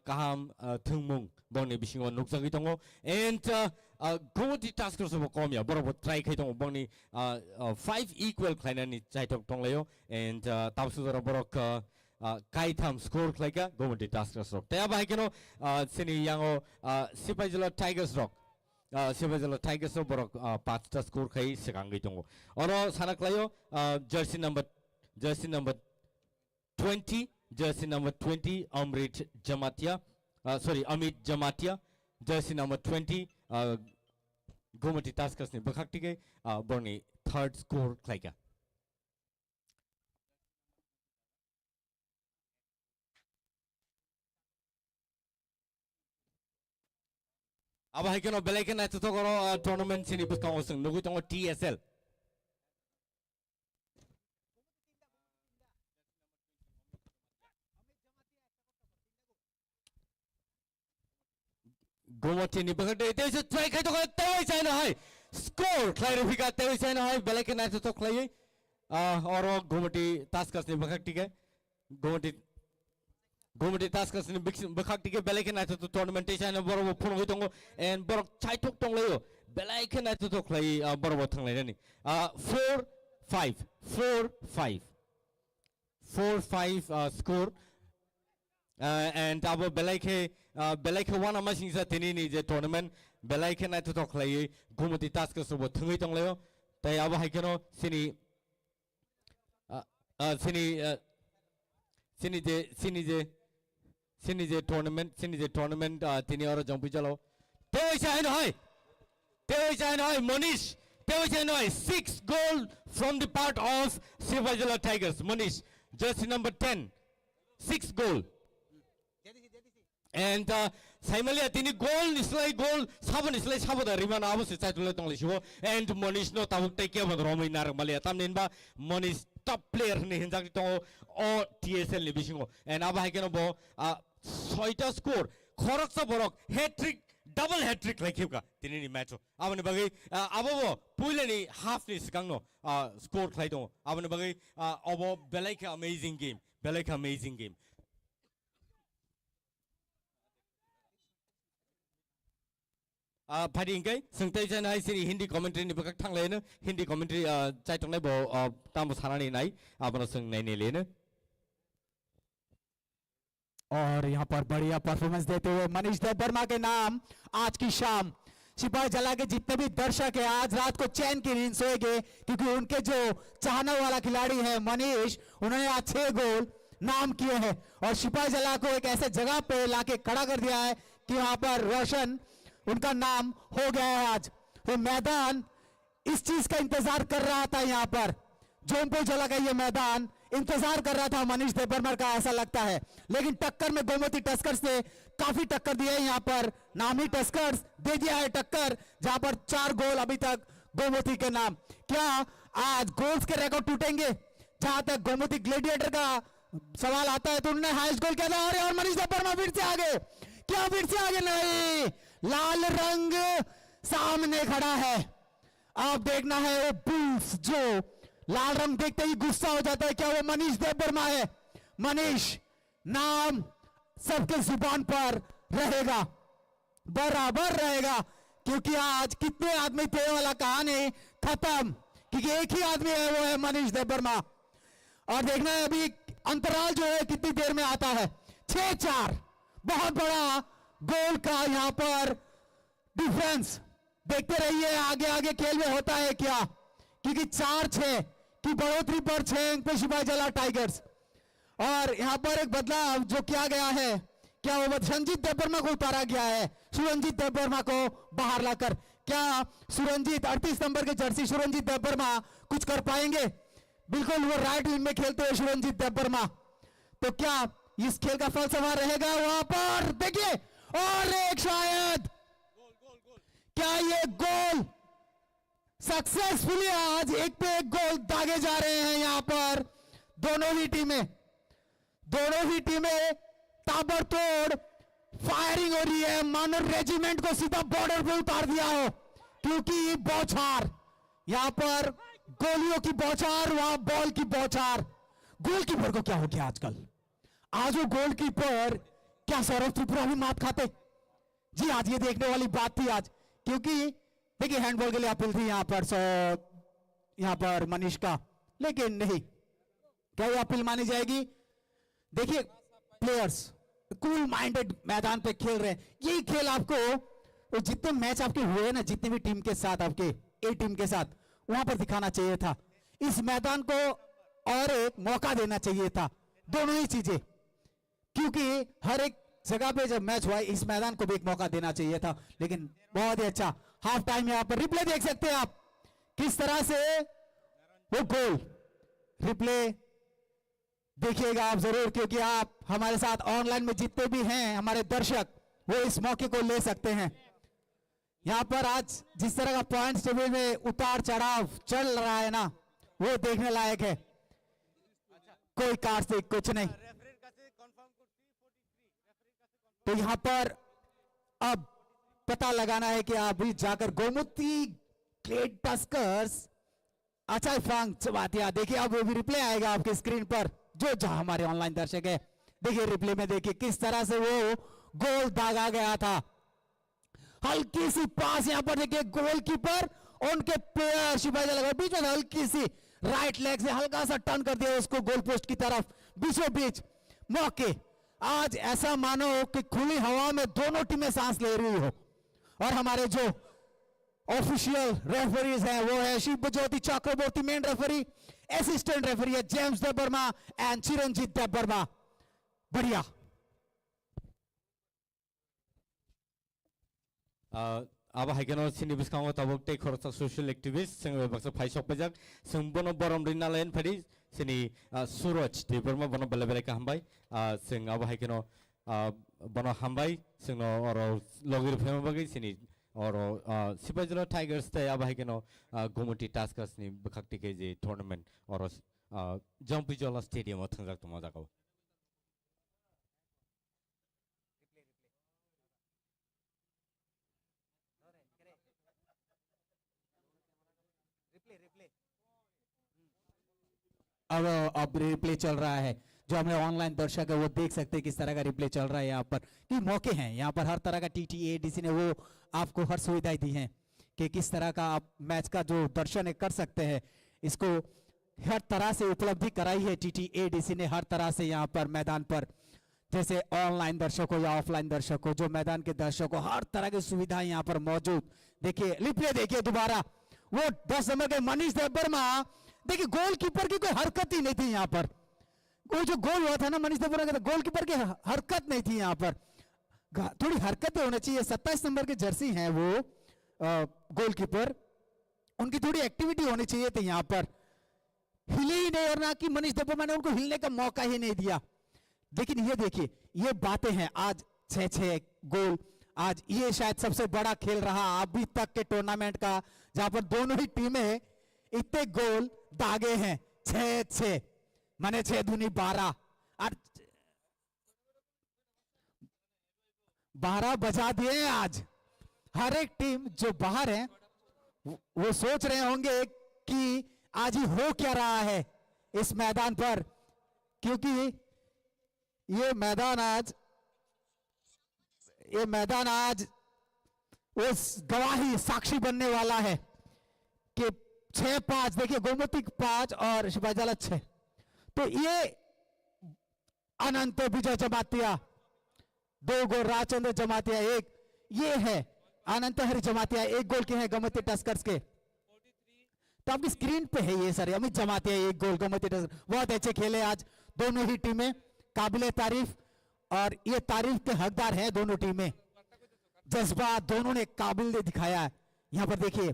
S3: कहाम थंगमुंग बंगनी बिसिंगो नुकसागी तंगो एंड Gomati Tuskers बो कॉमिया बरो ट्राई खलाई तंगो बंगनी 5 इक्वल खलाइनानि चाइटक तंगलायो एंड ताबसु जरा बरो काइथाम स्कोर खलाइका Gomati Tuskers रॉक तया बाहाई के नो सिनी यांगो Sipajala Tigers rock Sipajala Tigers borok 5 score khai sekangai tongo oro sanaklayo jersey number 20 Amit Jamatia jersey number 20 Gomati Tuskers ni bakhaktige borni 3rd score khlaika अब है क्या बेले के night तो करो टूर्नामेंट सिनी बुस्का ओसंग नुगु तो TSL Gomati ni बखटे तेज try खाई तो तेज है ना है स्कोर क्लैरिफिका तेज है ना है बेले के नाइट तो क्लाई और Gomati Tuskers ni बखटे के Gomati Tuskers ni bakhak tike belai ke naito to tournament teisa na boro phun hoi tongo and boro chai thok tong layo belai ke naito to khlai boro thang lai ni 4-5 score and abo belai ke one amashing sa tini ni je tournament belai ke naito to khlai Gomati Tuskers bo thang tong layo tai abo hai keno sini je tournament tini oro jampu chalo Tewishan Monish Tewishan 6 goal from the part of Sipajala Tigers Monish jersey number 10 6 goal and Saimalia tini goal sabon islai saboda rimana abose chaitule tongli shibo and Monish no tabuk take ban romai nar malia tamnin ba Monish top player ni hinjak to o TSL ni bisingo and aba haikeno bo 6 score khoroksa borok hat trick double hat trick laikhiuka tini ni match abani bagai abo puile ni half ni sikangno score khlai to abani bagai abo belai ka amazing game Padingay, Sungtai Janai City Hindi commentary ni bakak thang lena, Hindi commentary chai tong bo tamus harani nai, abana sung nai ne lena.
S2: और यहाँ पर बढ़िया performance देते हुए मनीष देव वर्मा के नाम आज की शाम सिपाही जला के जितने भी दर्शक है आज रात को चैन की नींद सोएंगे, क्योंकि उनके जो चाहने वाला खिलाड़ी है मनीष, उन्होंने आज 6 गोल नाम किए हैं और सिपाही जला को एक ऐसे जगह पे लाके खड़ा कर दिया है कि वहां पर रोशन उनका नाम हो गया है आज। तो मैदान इस चीज का इंतजार कर रहा था, यहाँ पर जोमपुर जला का ये मैदान इंतजार कर रहा था मनीष देबबर्मा का, ऐसा लगता है। लेकिन टक्कर में गोमती टस्कर्स ने काफी टक्कर दी है, यहाँ पर नामी टस्कर्स दे दिया है टक्कर, जहां पर 4 गोल अभी तक गोमती के नाम। क्या आज गोल्स के रिकॉर्ड टूटेंगे? जहां तक गोमती ग्लेडिएटर का सवाल आता है तो उन्होंने हाईएस्ट गोल किया था और मनीष देबबर्मा फिर से आगे, क्या फिर से आगे? नहीं, लाल रंग सामने खड़ा है। आप देखना है वो बुल्स जो लाल रंग देखते ही गुस्सा हो जाता है, क्या वो मनीष देबबर्मा है? मनीष नाम सबके जुबान पर रहेगा, बराबर रहेगा, क्योंकि आज कितने आदमी थे वाला कहानी खत्म, क्योंकि एक ही आदमी है, वो है मनीष देबबर्मा। और देखना है अभी अंतराल जो है कितनी देर में आता है। 6-4 बहुत बड़ा गोल का यहां पर डिफरेंस। देखते रहिए आगे आगे खेल में होता है क्या, क्योंकि 4-6 की बढ़ोतरी पर 6 अंक पे सिपाही जला टाइगर्स। और यहां पर एक बदलाव जो किया गया है, क्या वो संजीत देबबर्मा को उतारा गया है, सुरंजीत देबबर्मा को बाहर लाकर। क्या सुरंजीत 38 नंबर के जर्सी सुरंजीत देबबर्मा कुछ कर पाएंगे? बिल्कुल, वो राइट विंग में खेलते हैं सुरंजीत देबबर्मा। तो क्या इस खेल का फलसफा रहेगा? वहां पर देखिए, और एक शायद क्या ये गोल सक्सेसफुली आज एक पे एक गोल दागे जा रहे हैं। यहां पर दोनों ही टीमें ताबड़तोड़ फायरिंग हो रही है, मानो रेजिमेंट को सीधा बॉर्डर पे उतार दिया हो, क्योंकि बौछार, यहां पर गोलियों की बौछार, वहां बॉल की बौछार। गोलकीपर को क्या हो गया आजकल? आज वो गोलकीपर क्या सौरभ त्रिपुरा भी मात खाते? जी आज ये देखने वाली बात थी आज, क्योंकि देखिए हैंडबॉल के लिए अपील थी यहां पर मनीष का, लेकिन नहीं, क्या ये अपील मानी जाएगी? देखिए प्लेयर्स कूल माइंडेड मैदान पे खेल रहे हैं। यही खेल आपको, वो जितने मैच आपके हुए ना, जितने भी टीम के साथ, आपके ए टीम के साथ, वहां पर दिखाना चाहिए था। इस मैदान को और एक मौका देना चाहिए था, दोनों ही चीजें, क्योंकि हर एक जगह पे जब मैच हुआ इस मैदान को भी एक मौका देना चाहिए था। लेकिन बहुत ही अच्छा हाफ टाइम, यहां पर रिप्ले देख सकते हैं आप, किस तरह से वो गोल रिप्ले देखिएगा आप जरूर, क्योंकि आप हमारे साथ ऑनलाइन में जितने भी हैं हमारे दर्शक, वो इस मौके को ले सकते हैं। यहां पर आज जिस तरह का पॉइंट टेबल में उतार चढ़ाव चल रहा है ना, वो देखने लायक है। कोई कार्ड कुछ नहीं। तो यहां पर अब पता लगाना है कि आप भी जाकर गोमती ग्लेड टस्कर्स अच्छा फ्रांक बातिया, देखिए अब वो भी रिप्ले आएगा आपके स्क्रीन पर, जो जहां हमारे ऑनलाइन दर्शक है, देखिए रिप्ले में देखिए किस तरह से वो गोल दागा गया था। हल्की सी पास यहां पर देखिए गोलकीपर उनके प्लेयर सिपाही जला बीच में हल्की सी राइट लेग से हल्का सा टर्न कर दिया उसको गोल पोस्ट की तरफ, बीचों बीच मौके। आज ऐसा मानो कि खुली हवा में दोनों टीमें सांस ले रही हो। और हमारे जो ऑफिशियल रेफरीज हैं वो है शिव ज्योति चक्रवर्ती मेन रेफरी, असिस्टेंट रेफरी है जेम्स देबबर्मा एंड चिरंजीत देबबर्मा। बढ़िया।
S3: अब हाइगेनो सिनि बिस्कांगो तबक टे खरसा सोशल एक्टिविस्ट जों बक्सा फाइसक बजाक जों बनो बरम रिना लाइन फरि सिनि सूरज देबबर्मा बनो बेले बेले का हमबाय जों अब हाइगेनो बनो हमबाय जोंनो और लगिर फेम बगै सिनि और सिपाहीजला टाइगर्स ते अब हाइगेनो गोमती टास्कर्स नि बखकति के जे टूर्नामेंट और जंपिजला स्टेडियम थंजाक तमा जागौ।
S2: अब रिप्ले चल रहा है, जो हमें ऑनलाइन दर्शक है वो देख सकते हैं किस तरह का रिप्ले चल रहा है। यहाँ पर कि मौके हैं, यहाँ पर हर तरह का TTADC ने वो आपको हर सुविधाएं दी हैं कि किस तरह का आप मैच का जो दर्शन कर सकते हैं, इसको हर तरह से उपलब्धि कराई है TTADC ने, हर तरह से यहाँ पर मैदान पर जैसे ऑनलाइन दर्शक हो या ऑफलाइन दर्शक हो, जो मैदान के दर्शक हो, हर तरह की सुविधाएं यहाँ पर मौजूद। देखिए रिप्ले देखिए दोबारा, वो 10 नंबर के मनीष देवबर्मा, देखिए गोलकीपर की कोई हरकत ही नहीं थी यहाँ पर। वो जो गोल हुआ था ना मनीष देवबर्मा का, गोलकीपर की हरकत नहीं थी यहाँ पर। थोड़ी हरकतें होनी चाहिए। 27 नंबर के जर्सी हैं वो गोलकीपर, उनकी थोड़ी एक्टिविटी होनी चाहिए थी यहाँ पर। हिले ही नहीं, और ना कि मनीष देवबर्मा ने उनको हिलने का मौका ही नहीं दिया। लेकिन ये देखिए, ये बातें हैं। आज 6-6 गोल, आज ये शायद सबसे बड़ा खेल रहा अभी तक के टूर्नामेंट का, जहां पर दोनों ही टीमें इतने गोल दागे हैं। 6-6 माने 6 दूनी 12, और 12 बजा दिए आज। हर एक टीम जो बाहर है वो सोच रहे होंगे कि आज ही हो क्या रहा है इस मैदान पर, क्योंकि ये मैदान आज उस गवाही साक्षी बनने वाला है कि 6-5, देखिए गोमती 5 और शिपाही 6। तो ये अनंत विजय जमातिया 2 गोल, राजचंद्र जमातिया 1, ये है अनंत हरि जमातिया 1 गोल के हैं गोमती टस्कर्स के। तो आपकी स्क्रीन पे है ये सर, अमित जमातिया 1 गोल गोमती टस्कर्स। बहुत अच्छे खेले आज दोनों ही टीमें, काबिले तारीफ, और ये तारीफ के हकदार हैं दोनों टीमें। जज्बा दोनों ने काबिल ने दिखाया है। यहाँ पर देखिए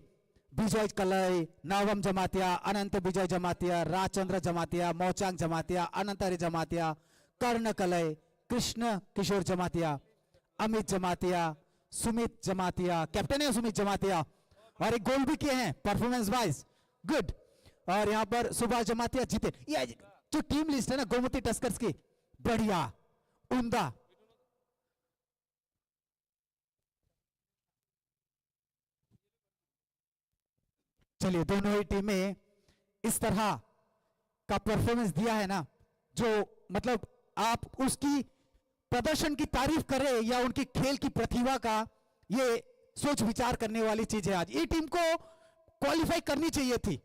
S2: विजय कलई, नवम जमातिया, अनंत विजय जमातिया, राजचंद्र जमातिया, मोचांग जमातिया, अनंत हरि जमातिया, कर्ण कलई, कृष्ण किशोर जमातिया, अमित जमातिया, सुमित जमातिया, कैप्टन है सुमित जमातिया, और एक गोल भी किए हैं परफॉर्मेंस वाइज, गुड। और यहाँ पर सुभाष जमातिया जीते। ये जो टीम लिस्ट है ना गोमती टस्कर्स की, बढ़िया, उम्दा। चलिए दोनों ही टीमें इस तरह का परफॉर्मेंस दिया है ना, जो मतलब आप उसकी प्रदर्शन की तारीफ करें या उनकी खेल की प्रतिभा का, ये सोच विचार करने वाली चीज है। आज ये टीम को क्वालिफाई करनी चाहिए थी,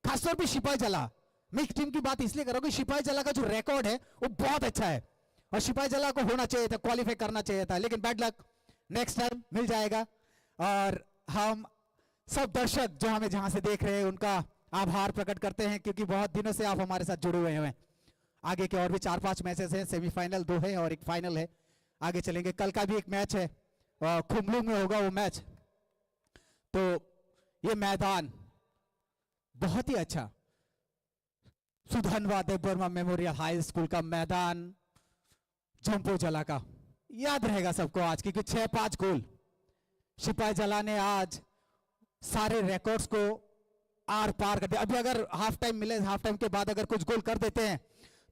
S2: खासतौर पे सिपाही जला। मैं एक टीम की बात इसलिए कर रहा हूं कि सिपाही जला का जो रिकॉर्ड है वो बहुत अच्छा है, और सिपाही जला को होना चाहिए था, क्वालिफाई करना चाहिए था, लेकिन बैड लक, नेक्स्ट टाइम मिल जाएगा। और हम सब दर्शक जो हमें जहां से देख रहे हैं उनका आभार प्रकट करते हैं, क्योंकि बहुत दिनों से आप हमारे साथ जुड़े हुए हैं। आगे के और भी 4-5 मैचेस हैं, सेमीफाइनल 2 है और एक फाइनल है, आगे चलेंगे। कल का भी एक मैच है, खुमलुंग में होगा वो मैच। तो ये मैदान बहुत ही अच्छा, Sudhanva Debbarma memorial high school का मैदान जंपो जला का याद रहेगा सबको आज, क्योंकि 6-5 गोल सिपाही जला ने आज सारे रिकॉर्ड्स को आर पार कर दिया। अभी अगर हाफ टाइम मिले, हाफ टाइम के बाद अगर कुछ गोल कर देते हैं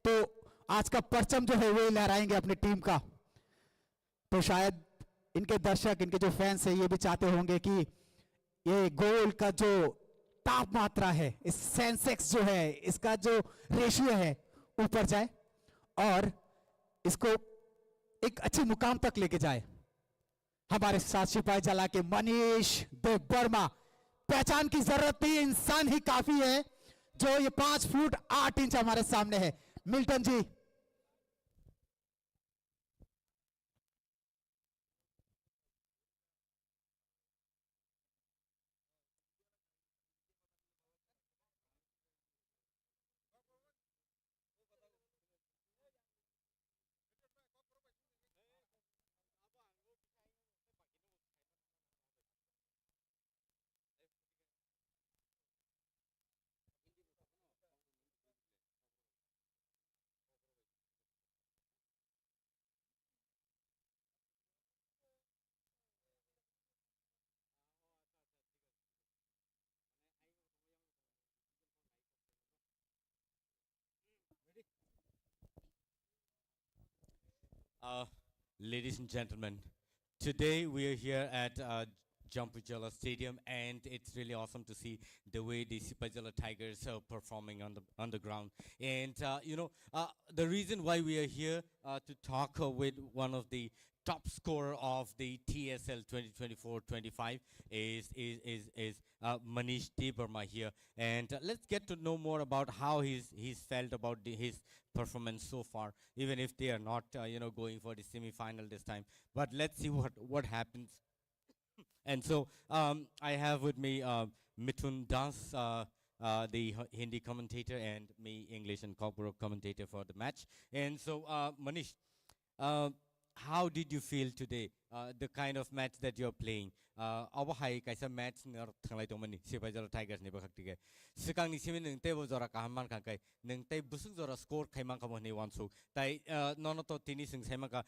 S2: तो आज का परचम जो है वो लहराएंगे अपनी टीम का। तो शायद इनके दर्शक, इनके जो फैंस है, ये भी चाहते होंगे कि ये गोल का जो तापमात्रा है, इस सेंसेक्स जो है, इसका जो रेशियो है ऊपर जाए और इसको एक अच्छे मुकाम तक लेके जाए। हमारे साथ सिपाही जला के मनीष देवबर्मा, पहचान की जरूरत नहीं, इंसान ही काफी है, जो ये 5 फुट 8 इंच हमारे सामने है। Milton ji,
S3: Ladies and gentlemen, today we are here at Jampujala Stadium, and it's really awesome to see the way the Sipajala Tigers are performing on the ground. And the reason why we are here to talk with one of the top scorer of the TSL 2024-25 is Manish Debarma here, and let's get to know more about how he's felt about his performance so far, even if they are not going for the semi-final this time. But let's see what happens. And so I have with me Mithun Das, the Hindi commentator, and me, English and corporate commentator for the match. And so, Manish, how did you feel today? The kind of match that you're playing. Our high kaisa match ngar thanglai to mani Sipai Jala Tigers ni bakak tige. Sikang ni simin nung tebo zora kahaman kangkai nung tay busuk zora score kaimang kamo ni wansu. Tai nono to tini sing sema ka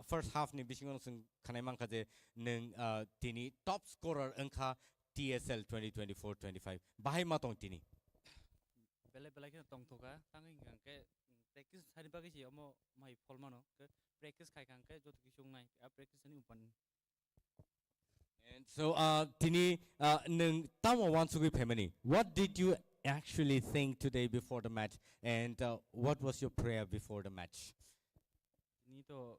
S3: first half ni bisingon sing kanaimang kaje nung tini top scorer engka TSL 2024-25. Bahai matong tini.
S4: Bela kita tong toka tangi kangke practice hari pagi sih omo mai formal no ke practice kai kangke jod kisung nai practice ni upan.
S3: And so tini nung tamo wansugui pemani. What did you actually think today before the match, and what was your prayer before the match?
S4: Ni to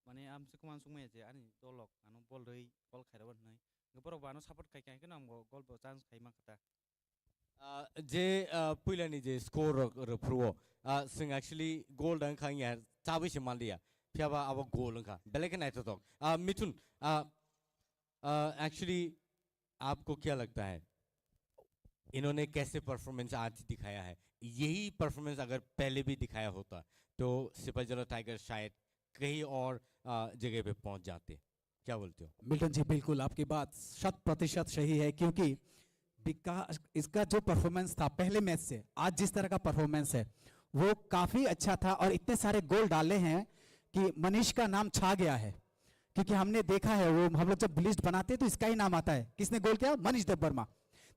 S4: mane am sekuman sung mai je ani dolok anu ball rei ball khai rawan nai. Ngaporo bano support kai kai kenam go goal bo chance khai makata.
S3: Je puilani je score pro sing actually goal dang khang ya chabi simandia phiaba abo goal ka belekan ai to tok Mithun actually आपको क्या लगता है इन्होंने कैसे performance आज दिखाया है यही परफॉर्मेंस अगर पहले भी दिखाया होता तो सिपाही जला टाइगर शायद कहीं और जगह पे पहुंच जाते क्या बोलते हो
S2: मिल्टन जी बिल्कुल आपकी बात 100% सही है क्योंकि इसका जो परफॉर्मेंस था पहले मैच से आज जिस तरह का परफॉर्मेंस है वो काफी अच्छा था और इतने सारे गोल डाले हैं कि मनीष का नाम छा गया है क्योंकि हमने देखा है वो हम लोग जब लिस्ट बनाते हैं तो इसका ही नाम आता है किसने गोल किया मनीष देबबर्मा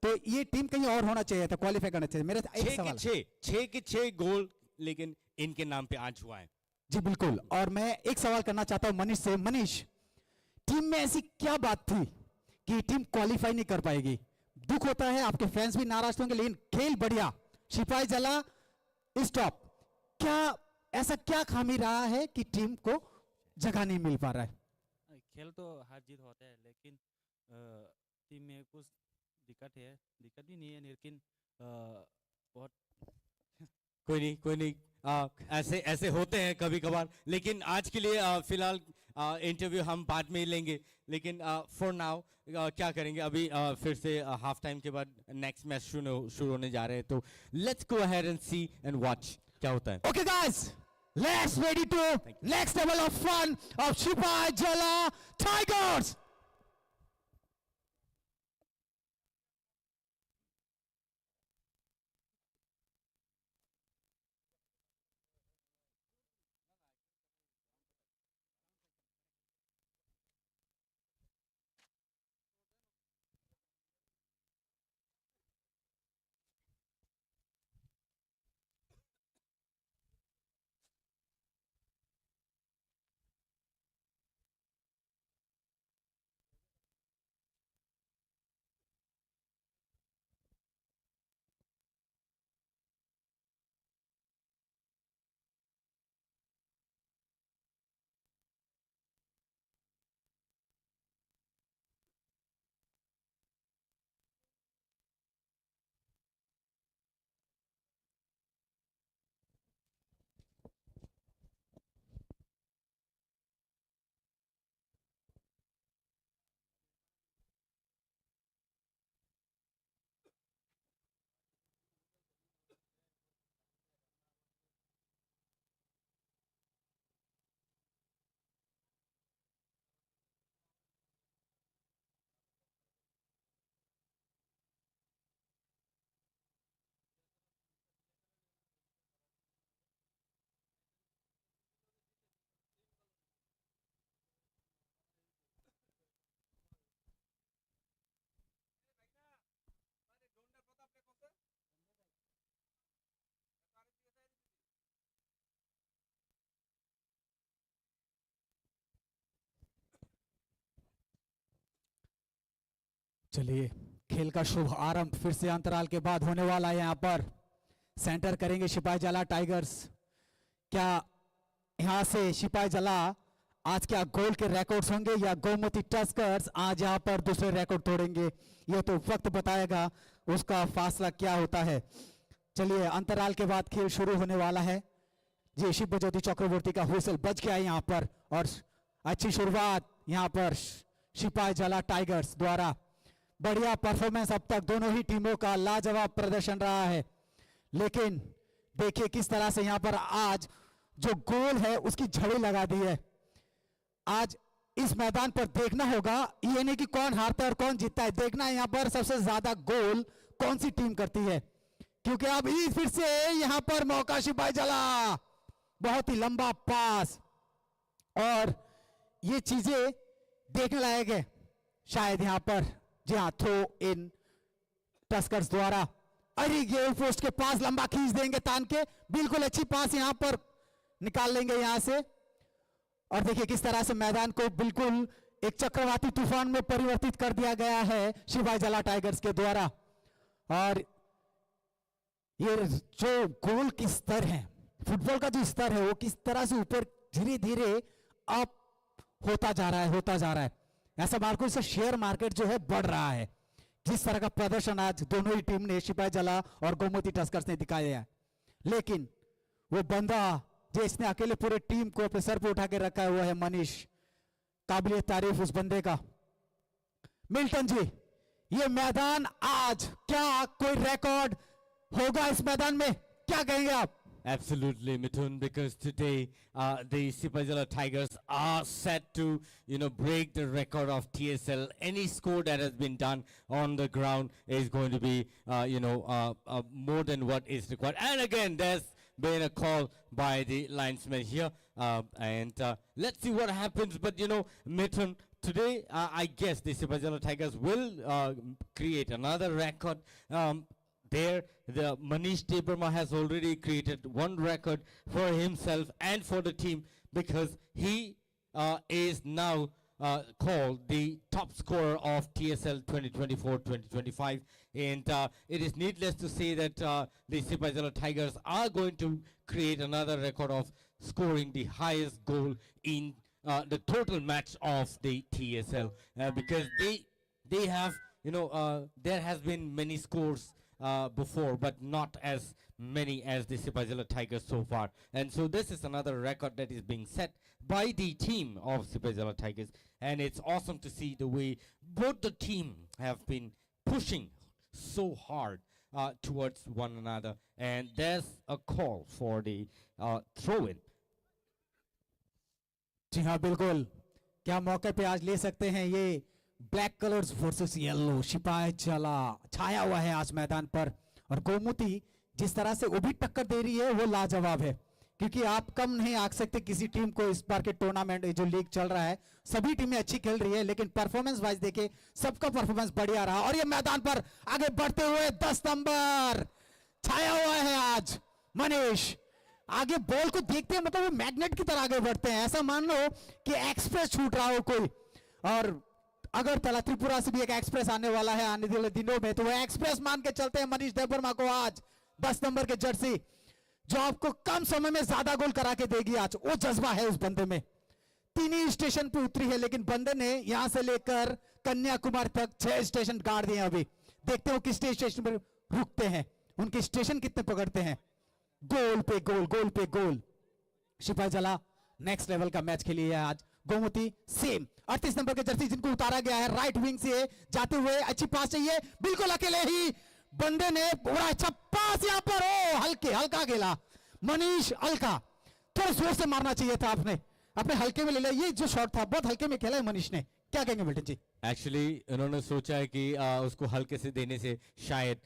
S2: तो ये टीम कहीं और होना चाहिए था क्वालिफाई करना चाहिए मेरा एक सवाल
S3: छह के छह गोल लेकिन इनके नाम पे आज हुआ है
S2: जी बिल्कुल और मैं एक सवाल करना चाहता हूं मनीष से मनीष टीम में ऐसी क्या बात थी कि टीम क्वालिफाई नहीं कर पाएगी दुख होता है आपके फैंस भी नाराज होंगे लेकिन खेल बढ़िया सिपाही जला स्टॉप क्या ऐसा क्या खामी रहा है कि टीम को जगह नहीं मिल पा रहा है
S4: खेल तो हार जीत होता है लेकिन टीम में कुछ दिक्कत भी नहीं है लेकिन बहुत
S3: कोई नहीं ऐसे होते हैं कभी कभार लेकिन आज के लिए फिलहाल इंटरव्यू हम बाद में ही लेंगे लेकिन फॉर नाउ क्या करेंगे अभी फिर से हाफ टाइम के बाद नेक्स्ट मैच शुरू होने जा रहे हैं तो let's go ahead and see and watch क्या होता है
S2: okay guys let's ready to next level of fun of Sipai Jala Tigers. चलिए खेल का शुभ आरंभ फिर से अंतराल के बाद होने वाला है यहां पर सेंटर करेंगे सिपाही जला टाइगर्स क्या यहां से सिपाही जला आज क्या गोल के रिकॉर्ड्स होंगे या गोमती टस्कर्स आज यहाँ पर दूसरे रिकॉर्ड तोड़ेंगे, ये तो वक्त बताएगा उसका फासला क्या होता है। चलिए अंतराल के बाद खेल शुरू होने वाला है। जी शिव ज्योति चक्रवर्ती का हुइसल बज गया है यहाँ पर और अच्छी शुरुआत यहाँ पर सिपाही जला टाइगर्स द्वारा। बढ़िया परफॉर्मेंस अब तक दोनों ही टीमों का लाजवाब प्रदर्शन रहा है, लेकिन देखिए किस तरह से यहाँ पर आज जो गोल है उसकी झड़ी लगा दी है। आज इस मैदान पर देखना होगा, ये नहीं कि कौन हारता है और कौन जीतता है, देखना है यहाँ पर सबसे ज्यादा गोल कौन सी टीम करती है, क्योंकि अब फिर से यहाँ पर मौका सिपाही जला, बहुत ही लंबा पास और ये चीजें देखने लायक है शायद यहाँ पर। जी हाँ, थ्रो इन टस्कर्स द्वारा। अरे गोल पोस्ट के पास लंबा खींच देंगे तान के, बिल्कुल अच्छी पास यहाँ पर निकाल लेंगे यहाँ से। और देखिए किस तरह से मैदान को बिल्कुल एक चक्रवाती तूफान में परिवर्तित कर दिया गया है शिवाजी जला टाइगर्स के द्वारा। और ये जो गोल की स्तर है, फुटबॉल का जो स्तर है वो किस तरह से ऊपर धीरे धीरे अप होता जा रहा है। ऐसा मार्केट से शेयर मार्केट जो है बढ़ रहा है। जिस तरह का प्रदर्शन आज दोनों ही टीम ने सिपाही जला और गोमती टस्कर्स ने दिखाया है, लेकिन वो बंदा जिसने अकेले पूरे टीम को अपने सर पर उठा के रखा हुआ है, मनीष, काबिल तारीफ उस बंदे का। मिल्टन जी, ये मैदान आज क्या कोई रिकॉर्ड होगा इस मैदान में, क्या कहेंगे आप?
S3: Absolutely, Mithun, because today the Sipajala Tigers are set to, break the record of TSL. Any score that has been done on the ground is going to be, more than what is required. And again, there's been a call by the linesman here. And let's see what happens. But, Mithun, today, I guess the Sipajala Tigers will create another record. The Manish Debarma has already created one record for himself and for the team, because he is now called the top scorer of TSL 2024-2025. And it is needless to say that the Sipajala Tigers are going to create another record of scoring the highest goal in the total match of the TSL, because they have, there has been many scores before, but not as many as the Sipajala Tigers so far. And so this is another record that is being set by the team of Sipajala Tigers. And it's awesome to see the way both the team have been pushing so hard towards one another. And there's a call for the throw-in.
S2: जी हाँ बिल्कुल, क्या मौके पे आज ले सकते हैं ये ब्लैक कलर्स वर्सेस येलो, सिपाही जला छाया हुआ है आज मैदान पर। और गोमती जिस तरह से वो भी टक्कर दे रही है वो लाजवाब है, क्योंकि आप कम नहीं आंक सकते किसी टीम को। इस बार के टूर्नामेंट जो लीग चल रहा है सभी टीमें अच्छी खेल रही है, लेकिन परफॉर्मेंस वाइज देखे सबका परफॉर्मेंस बढ़िया रहा। और ये मैदान पर आगे बढ़ते हुए 10 नंबर छाया हुआ है आज मनीष। आगे बॉल को देखते हैं, मतलब वो मैग्नेट की तरह आगे बढ़ते हैं, ऐसा मान लो कि एक्सप्रेस छूट रहा हो कोई। और अगर तला त्रिपुरा से भी एक एक्सप्रेस आने वाला है आने वाले दिनों में, तो वो एक्सप्रेस मान के चलते हैं मनीष देबर्मा को आज 10 नंबर के जर्सी, जो आपको कम समय में ज्यादा गोल करा के देगी। आज वो जज्बा है उस बंदे में। 3 ही स्टेशन पे उतरी है, लेकिन बंदे ने यहां से लेकर कन्याकुमारी तक 6 स्टेशन गाड़ दिए। अभी देखते हो किस स्टेशन पर रुकते हैं, उनके स्टेशन कितने पकड़ते हैं। गोल पे गोल, गोल पे गोल। सिपाही जला नेक्स्ट लेवल का मैच खेली है आज। गोमती सेम 38 नंबर के जर्सी जिनको उतारा गया है राइट विंग से जाते हुए, अच्छी पास चाहिए, बिल्कुल अकेले ही बंदे ने बड़ा अच्छा पास यहां पर। ओ हल्का खेला मनीष, हल्का, थोड़ा जोर से मारना चाहिए था आपने, अपने हल्के में ले लिया। ये जो शॉट था बहुत हल्के में खेला है मनीष ने, क्या कहेंगे मिल्टन जी?
S3: एक्चुअली उन्होंने सोचा है कि उसको हल्के से देने से शायद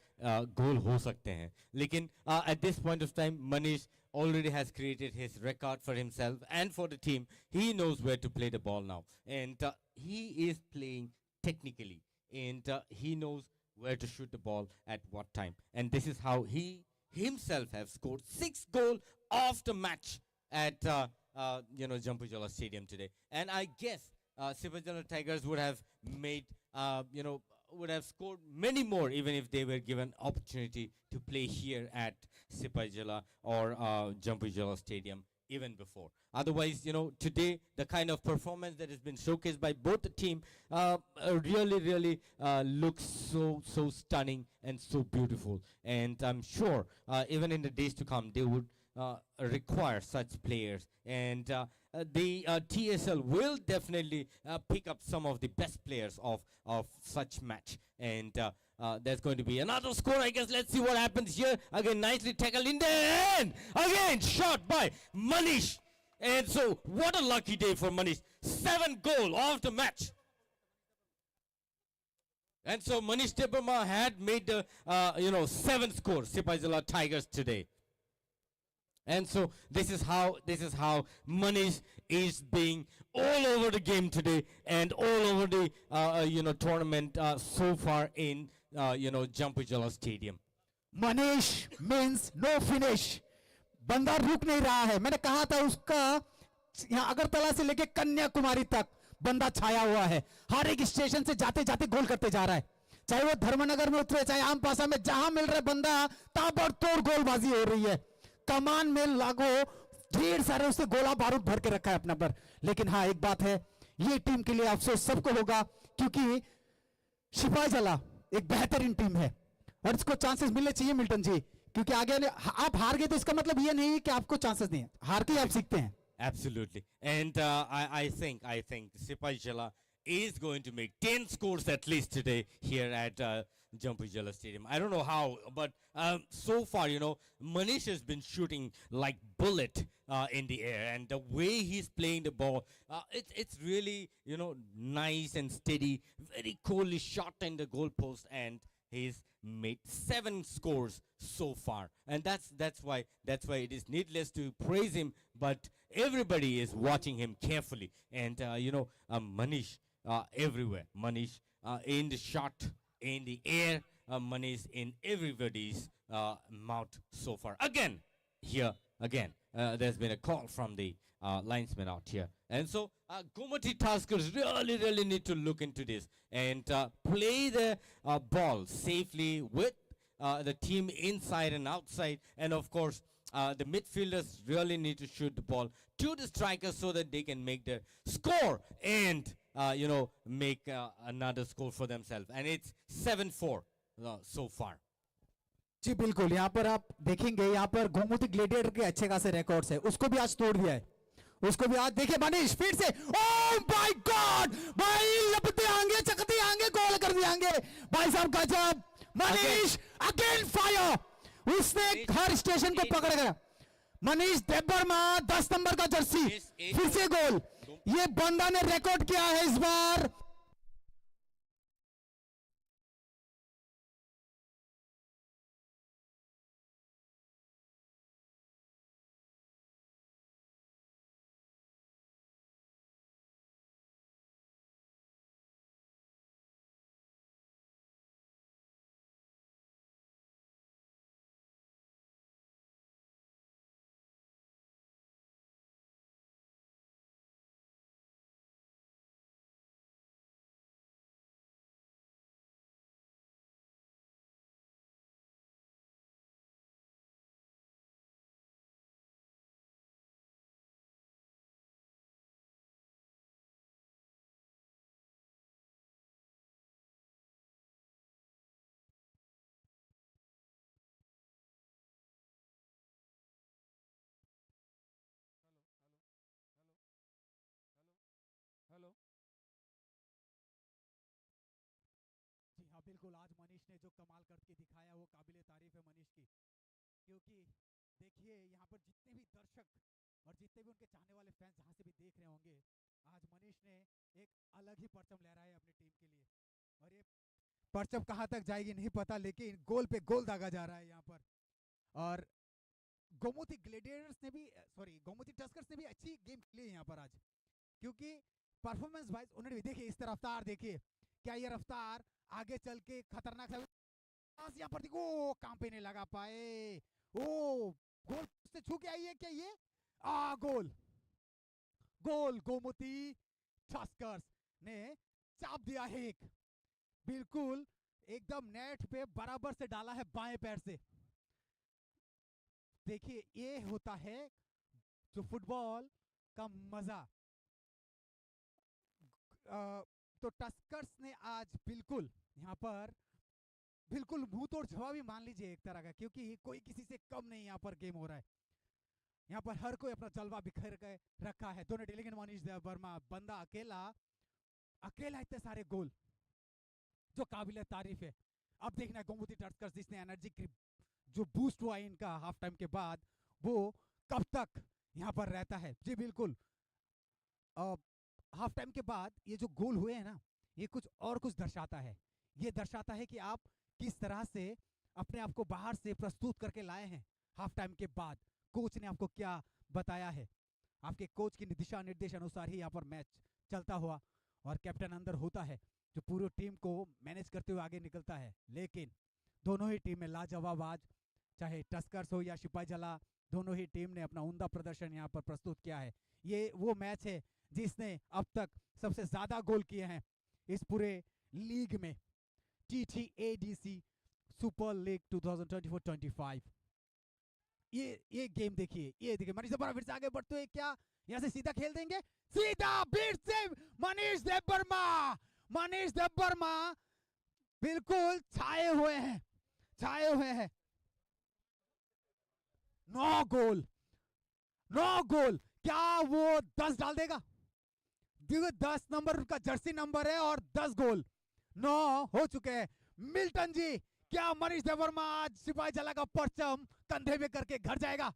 S3: गोल हो सकते हैं, लेकिन at this point of time Manish already has created his record for himself and for the team. He knows where to play the ball now, and he is playing technically, and he knows where to shoot the ball at what time. And this is how he himself has scored 6 goals of the match at Jampujala Stadium today. And I guess Sipajala Tigers would have made would have scored many more even if they were given opportunity to play here at Sipajala or Jampujala Stadium even before. Otherwise, today the kind of performance that has been showcased by both the team really looks so stunning and so beautiful. And I'm sure even in the days to come, they would require such players. And the TSL will definitely pick up some of the best players of such match. And there's going to be another score, I guess. Let's see what happens here. Again, nicely tackled in there. And again, shot by Manish. And so, what a lucky day for Manish. 7th goal of the match. And so, Manish Debarma had made the, 7th score, Sipaijala Tigers today. And so this is how Manish is being all over the game today and all over the tournament so far in Jampujala Stadium.
S2: Manish means no finish, बंदा रुक नहीं रहा है. मैंने कहा था उसका यहाँ अगरतला से लेके कन्याकुमारी तक बंदा छाया हुआ है. हर एक स्टेशन से जाते जाते गोल करते जा रहा है. चाहे वो धर्मनगर में उतरे, चाहे आमपासा में, जहां मिल रहा बंदा ताबड़तोड़ गोलबाजी हो रही है. कमान में लागो ढेर सारे उसने गोला बारूद भर के रखा है अपना पर. लेकिन हाँ, एक बात है, ये टीम के लिए अफसोस सबको होगा, क्योंकि सिपाहीजला एक बेहतरीन टीम है और इसको चांसेस मिलने चाहिए मिल्टन जी, क्योंकि आगे आप हार गए तो इसका मतलब ये नहीं है कि आपको चांसेस नहीं है. हार के आप सीखते हैं.
S3: Absolutely. And I think Sipaijala is going to make 10 scores at least today here at Jampujala Stadium. I don't know how, but so far, Manish has been shooting like bullet in the air, and the way he's playing the ball, it's really, nice and steady, very coolly shot in the goalpost, and he's made 7 scores so far. And that's why it is needless to praise him, but everybody is watching him carefully. And Manish everywhere. Manish in the shot, in the air. Manish in everybody's mouth so far. Again, there's been a call from the linesman out here. And so Gomati Tuskers really need to look into this and play the ball safely with the team inside and outside. And of course, the midfielders really need to shoot the ball to the strikers so that they can make their score and make another score for themselves. And it's 7-4 so far.
S2: जी बिल्कुल. यहाँ पर आप देखेंगे, यहाँ पर Gomti gladiator के अच्छे खासे रिकॉर्ड्स है, उसको भी आज तोड़ दिया है. उसको भी आज देखिए मनीष फिर से, ओह माय गॉड भाई, लपते आंगे चकते आंगे गोल कर दियांगे भाई साहब, गजब. मनीष अगेन फायर, उसने हर स्टेशन को पकड़ गया. मनीष देबबर्मा 10 नंबर का जर्सी, फिर से गोल. ये बंदा ने रिकॉर्ड किया है इस बार. हेलो जी हाँ बिल्कुल. आज मनीष ने जो कमाल करके दिखाया वो काबिले तारीफ है मनीष की, क्योंकि देखिए यहाँ पर जितने भी दर्शक और जितने भी उनके चाहने वाले फैंस जहाँ से भी देख रहे होंगे, आज मनीष ने एक अलग ही परचम लहराया है अपनी टीम के लिए. और ये परचम कहाँ तक जाएगी नहीं पता, लेकिन गोल पे गोल दागा जा रहा है यहाँ पर. और गोमती ग्लेडिएटर्स ने भी, गोमती टस्कर्स ने भी अच्छी गेम खेली है यहाँ पर आज, क्योंकि परफॉर्मेंस वाइज उन्होंने भी देखिए इस रफ्तार, देखिए क्या ये रफ्तार आगे चल के खतरनाक यहाँ पर देखो, काम पे नहीं लगा पाए. ओ गोल से छू के आई है क्या ये? गोल गोमती टस्कर्स ने चाप दिया है एक, बिल्कुल एकदम नेट पे बराबर से डाला है बाएं पैर से. देखिए ये होता है जो फुटबॉल का मजा। तो टस्कर्स ने आज बिल्कुल यहाँ पर बिल्कुल मुंह तोड़ जवाब ही मान लीजिए एक तरह का, क्योंकि कोई किसी से कम नहीं यहाँ पर गेम हो रहा है। यहाँ पर हर कोई अपना जलवा बिखेर के रखा है। दोनों डेलीगेट मनीष वर्मा बंदा अकेला अकेला इतने सारे गोल, जो काबिल तारीफ है। अब देखना गोमती टस्कर्स जिसने एनर्जी की जो बूस्ट हुआ इनका हाफ टाइम के बाद, वो कब तक यहाँ पर रहता है। जी बिल्कुल, हाफ टाइम के बाद ये जो गोल हुए हैं ना, ये कुछ दर्शाता है। ये दर्शाता है कि आप किस तरह से अपने आप को बाहर से प्रस्तुत करके लाए हैं। हाफ टाइम के बाद कोच ने आपको क्या बताया है, आपके कोच की दिशा निर्देश अनुसार ही यहाँ पर मैच चलता हुआ, और कैप्टन अंदर होता है जो पूरी टीम को मैनेज करते हुए आगे निकलता है। लेकिन दोनों ही टीमें लाजवाब आज, चाहे टस्कर्स हो या सिपाही जला, दोनों ही टीम ने अपना उम्दा प्रदर्शन यहाँ पर प्रस्तुत किया है। ये वो मैच है जिसने अब तक सबसे ज्यादा गोल किए हैं इस पूरे लीग में, TTADC सुपर लीग 2024-25। ये गेम देखिए, ये देखिए मनीष देव वर्मा फिर से आगे बढ़ते हुए, क्या यहाँ से सीधा खेल देंगे, सीधा बीट से मनीष देव वर्मा। मनीष देव वर्मा बिल्कुल छाए हुए हैं, छाए हुए हैं। 9 गोल, 9 गोल, क्या वो 10 डाल देगा? 10 नंबर उनका जर्सी नंबर है और 10 गोल 9 हो चुके हैं। मिल्टन जी, क्या मनीष देव वर्मा आज सिपाही जला का परचम कंधे में करके घर जाएगा?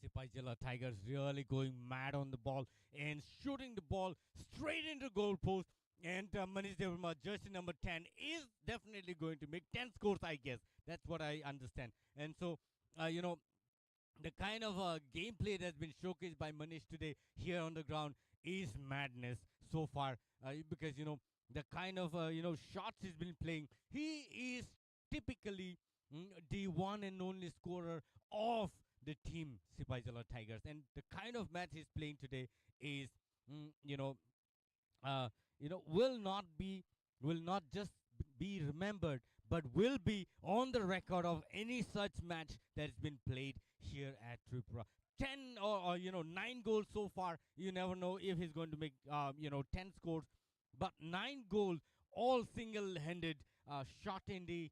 S3: Sipai Jala Tigers really going mad on the ball and shooting the ball straight into goal post. And Manish Devarma, jersey number 10, is definitely going to make 10 scores, I guess. That's what I understand. And so, the kind of gameplay that's been showcased by Manish today here on the ground is madness so far. Because, the kind of, shots he's been playing, he is typically the one and only scorer of the team Sipai Jala Tigers, and the kind of match he's playing today is, mm, you know, will not just be remembered, but will be on the record of any such match that's been played here at Tripura. 10 or 9 goals so far. You never know if he's going to make 10 scores, but 9 goals, all single-handed, shot in the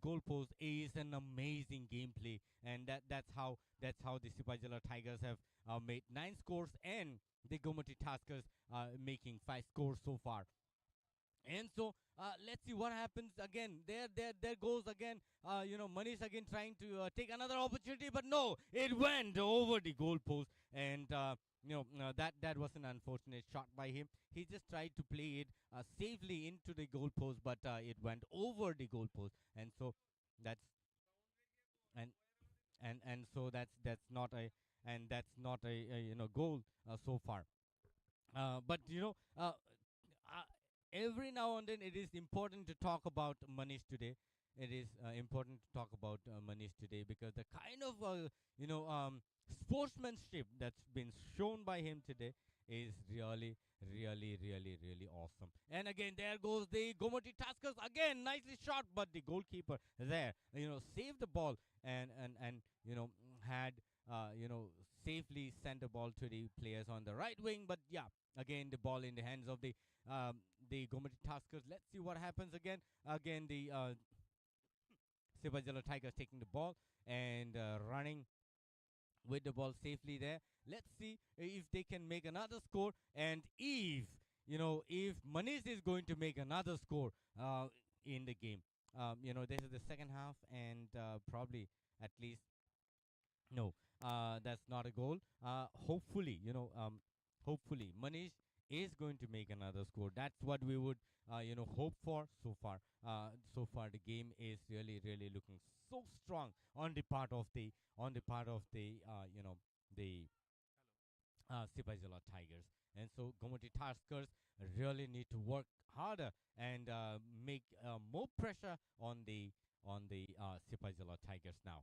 S3: goal post, is an amazing gameplay, and that's how the Sipajala Tigers have made 9 scores, and the Gomati Taskers making 5 scores so far. And so let's see what happens again. There goes again. Manish again trying to take another opportunity, but no, it went over the goalpost, and that was an unfortunate shot by him. He just tried to play it safely into the goalpost, but it went over the goalpost, and so that's and and so that's not a goal so far. But every now and then it is important to talk about Manish today. It is important to talk about Manish today because the kind of sportsmanship that's been shown by him today is really, really, really, really awesome. And again, there goes the Gomati Taskers again, nicely shot, but the goalkeeper there, saved the ball and had safely sent the ball to the players on the right wing. But yeah, again the ball in the hands of the Gomati Taskers. Let's see what happens again. Again, the Sibajala Tigers taking the ball and running with the ball safely there. Let's see if they can make another score, and if Manish is going to make another score in the game. This is the second half, and probably at least no, that's not a goal. Hopefully Manish is going to make another score. That's what we would hope for so far. So far the game is really, really looking so strong on the part of the the Sipajala Tigers. And so Gomati Taskers really need to work harder and make more pressure on the Sipajala Tigers now.